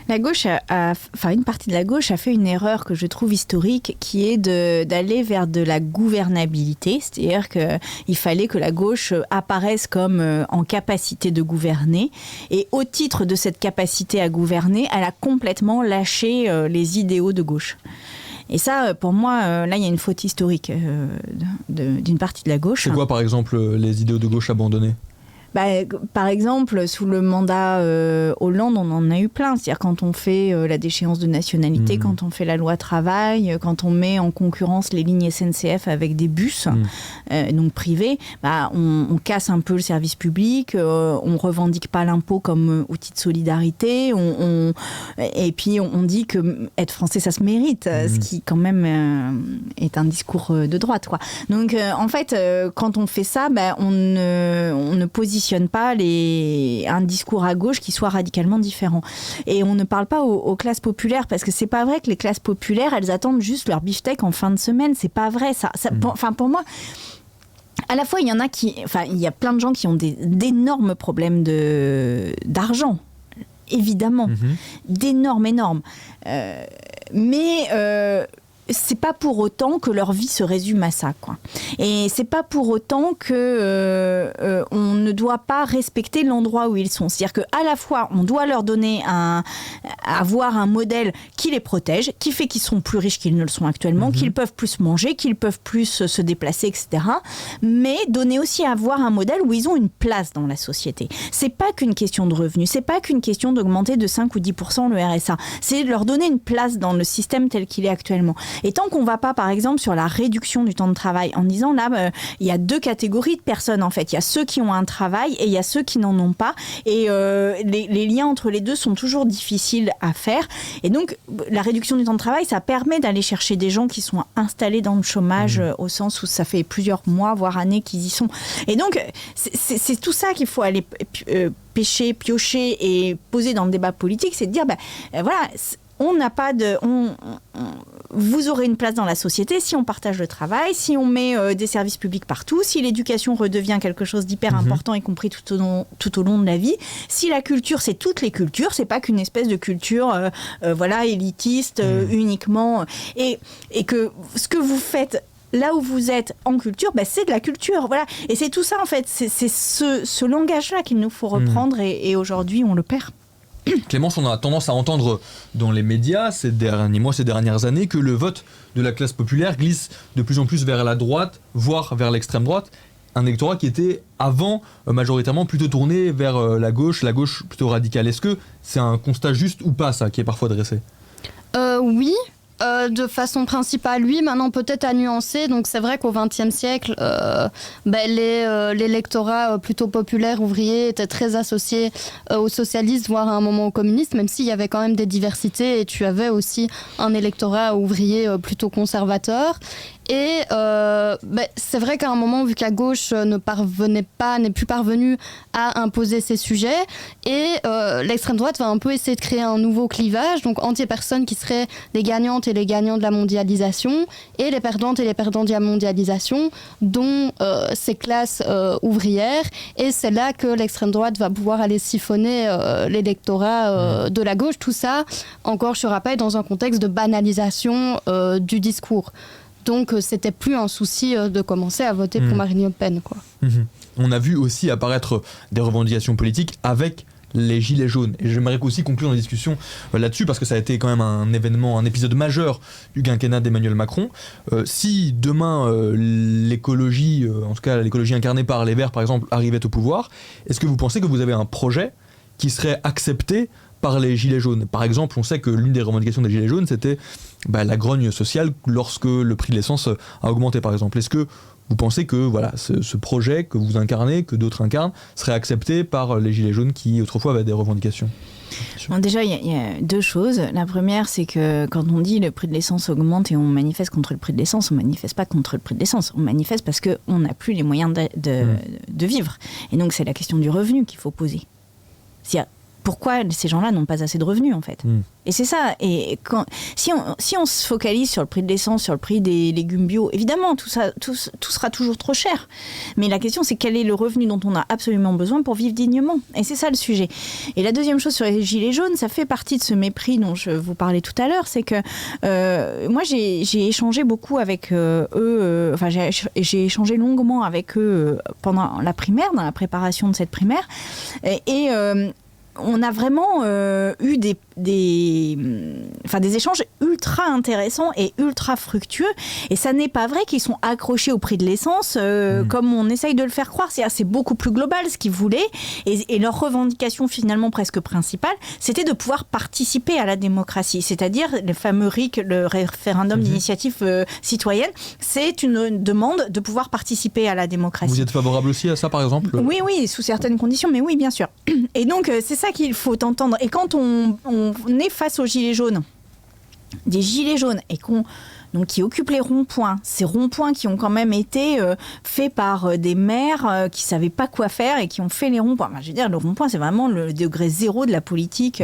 La gauche, une partie de la gauche a fait une erreur que je trouve historique, qui est d'aller vers de la gouvernabilité. C'est-à-dire qu'il fallait que la gauche apparaisse comme en capacité de gouverner. Et au titre de cette capacité à gouverner, elle a complètement lâché les idéaux de gauche. Et ça, pour moi, là, il y a une faute historique d'une partie de la gauche. C'est quoi, par exemple, les idéaux de gauche abandonnés ? Par exemple, sous le mandat Hollande, on en a eu plein. C'est-à-dire quand on fait la déchéance de nationalité, quand on fait la loi travail, quand on met en concurrence les lignes SNCF avec des bus, donc privés, on casse un peu le service public, on revendique pas l'impôt comme outil de solidarité, et puis on dit que être français, ça se mérite, ce qui quand même est un discours de droite, quoi. Donc en fait, quand on fait ça, on ne positionne pas un discours à gauche qui soit radicalement différent. Et on ne parle pas aux classes populaires, parce que c'est pas vrai que les classes populaires, elles attendent juste leur beefsteak en fin de semaine. C'est pas vrai, ça. Pour moi, à la fois, il y a plein de gens qui ont d'énormes problèmes d'argent. Évidemment. D'énormes. Mais c'est pas pour autant que leur vie se résume à ça, quoi. Et c'est pas pour autant que on ne doit pas respecter l'endroit où ils sont. C'est-à-dire qu'à la fois, on doit leur donner avoir un modèle qui les protège, qui fait qu'ils sont plus riches qu'ils ne le sont actuellement, qu'ils peuvent plus manger, qu'ils peuvent plus se déplacer, etc. Mais donner aussi avoir un modèle où ils ont une place dans la société. C'est pas qu'une question de revenus, c'est pas qu'une question d'augmenter de 5 ou 10% le RSA. C'est de leur donner une place dans le système tel qu'il est actuellement. Et tant qu'on ne va pas, par exemple, sur la réduction du temps de travail, en disant là, il y a deux catégories de personnes, en fait. Il y a ceux qui ont un travail et il y a ceux qui n'en ont pas. Et les liens entre les deux sont toujours difficiles à faire. Et donc, la réduction du temps de travail, ça permet d'aller chercher des gens qui sont installés dans le chômage, au sens où ça fait plusieurs mois, voire années qu'ils y sont. Et donc, c'est tout ça qu'il faut aller piocher et poser dans le débat politique, c'est de dire, voilà... On n'a pas de... vous aurez une place dans la société si on partage le travail, si on met des services publics partout, si l'éducation redevient quelque chose d'hyper important, y compris tout au long de la vie. Si la culture, c'est toutes les cultures, c'est pas qu'une espèce de culture élitiste uniquement. Et que ce que vous faites là où vous êtes en culture, c'est de la culture. Voilà. Et c'est tout ça, en fait. C'est ce langage-là qu'il nous faut reprendre et aujourd'hui, on le perd. Clémence, on a tendance à entendre dans les médias ces derniers mois, ces dernières années, que le vote de la classe populaire glisse de plus en plus vers la droite, voire vers l'extrême droite. Un électorat qui était avant majoritairement plutôt tourné vers la gauche plutôt radicale. Est-ce que c'est un constat juste ou pas, ça, qui est parfois dressé ? Oui. De façon principale, oui, maintenant peut-être à nuancer. Donc c'est vrai qu'au XXe siècle, l'électorat plutôt populaire, ouvrier, était très associé aux socialistes, voire à un moment aux communistes, même s'il y avait quand même des diversités et tu avais aussi un électorat ouvrier plutôt conservateur. Et c'est vrai qu'à un moment, vu que la gauche n'est plus parvenue à imposer ces sujets, et l'extrême droite va un peu essayer de créer un nouveau clivage, donc entre les personnes qui seraient les gagnantes et les gagnants de la mondialisation, et les perdantes et les perdants de la mondialisation, dont ces classes ouvrières. Et c'est là que l'extrême droite va pouvoir aller siphonner l'électorat de la gauche. Tout ça, encore, je rappelle, dans un contexte de banalisation du discours. Donc, c'était plus un souci de commencer à voter pour Marine Le Pen, quoi. On a vu aussi apparaître des revendications politiques avec les Gilets jaunes. Et j'aimerais aussi conclure la discussion là-dessus, parce que ça a été quand même un épisode majeur du quinquennat d'Emmanuel Macron. Si demain, l'écologie, en tout cas l'écologie incarnée par les Verts, par exemple, arrivait au pouvoir, est-ce que vous pensez que vous avez un projet qui serait accepté par les Gilets jaunes? Par exemple, on sait que l'une des revendications des Gilets jaunes, c'était la grogne sociale lorsque le prix de l'essence a augmenté, par exemple. Est-ce que vous pensez que ce projet que vous incarnez, que d'autres incarnent, serait accepté par les Gilets jaunes qui, autrefois, avaient des revendications? Bon, déjà, il y a deux choses. La première, c'est que quand on dit le prix de l'essence augmente et on manifeste contre le prix de l'essence, on ne manifeste pas contre le prix de l'essence. On manifeste parce qu'on n'a plus les moyens de vivre. Et donc, c'est la question du revenu qu'il faut poser. Pourquoi ces gens-là n'ont pas assez de revenus, en fait. Et c'est ça. Et si on se focalise sur le prix de l'essence, sur le prix des légumes bio, évidemment, tout sera toujours trop cher. Mais la question, c'est quel est le revenu dont on a absolument besoin pour vivre dignement. Et c'est ça le sujet. Et la deuxième chose sur les Gilets jaunes, ça fait partie de ce mépris dont je vous parlais tout à l'heure, c'est que moi, j'ai échangé beaucoup avec eux, j'ai échangé longuement avec eux pendant la primaire, dans la préparation de cette primaire. Et on a vraiment eu des échanges ultra intéressants et ultra fructueux. Et ça n'est pas vrai qu'ils sont accrochés au prix de l'essence comme on essaye de le faire croire. C'est beaucoup plus global ce qu'ils voulaient. Et leur revendication finalement presque principale, c'était de pouvoir participer à la démocratie. C'est-à-dire le fameux RIC, le référendum d'initiative citoyenne, c'est une demande de pouvoir participer à la démocratie. Vous êtes favorable aussi à ça, par exemple ? Oui, sous certaines conditions, mais oui, bien sûr. Et donc, c'est ça qu'il faut entendre. Et quand on est face aux gilets jaunes, des gilets jaunes, et qui occupent les ronds-points, ces ronds-points qui ont quand même été faits par des maires qui ne savaient pas quoi faire et qui ont fait les ronds-points. Je veux dire, le rond-point, c'est vraiment le degré zéro de la politique.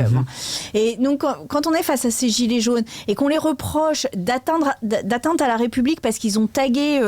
Et donc, quand on est face à ces gilets jaunes et qu'on les reproche d'atteinte à la République parce qu'ils ont tagué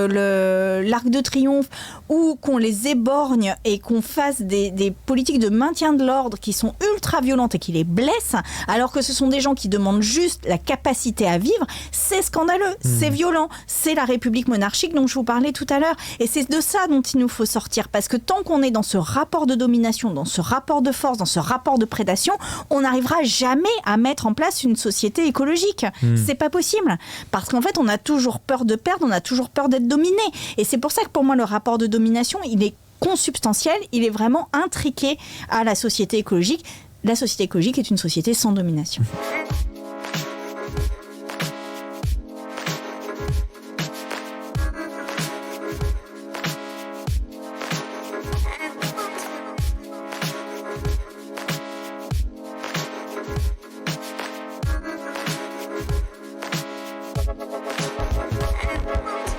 l'Arc de Triomphe, ou qu'on les éborgne et qu'on fasse des politiques de maintien de l'ordre qui sont ultra violentes et qui les blessent, alors que ce sont des gens qui demandent juste la capacité à vivre, c'est scandaleux. C'est violent, c'est la République monarchique dont je vous parlais tout à l'heure. Et c'est de ça dont il nous faut sortir. Parce que tant qu'on est dans ce rapport de domination, dans ce rapport de force, dans ce rapport de prédation, on n'arrivera jamais à mettre en place une société écologique. C'est pas possible. Parce qu'en fait, on a toujours peur de perdre, on a toujours peur d'être dominé. Et c'est pour ça que pour moi, le rapport de domination, il est consubstantiel, il est vraiment intriqué à la société écologique. La société écologique est une société sans domination.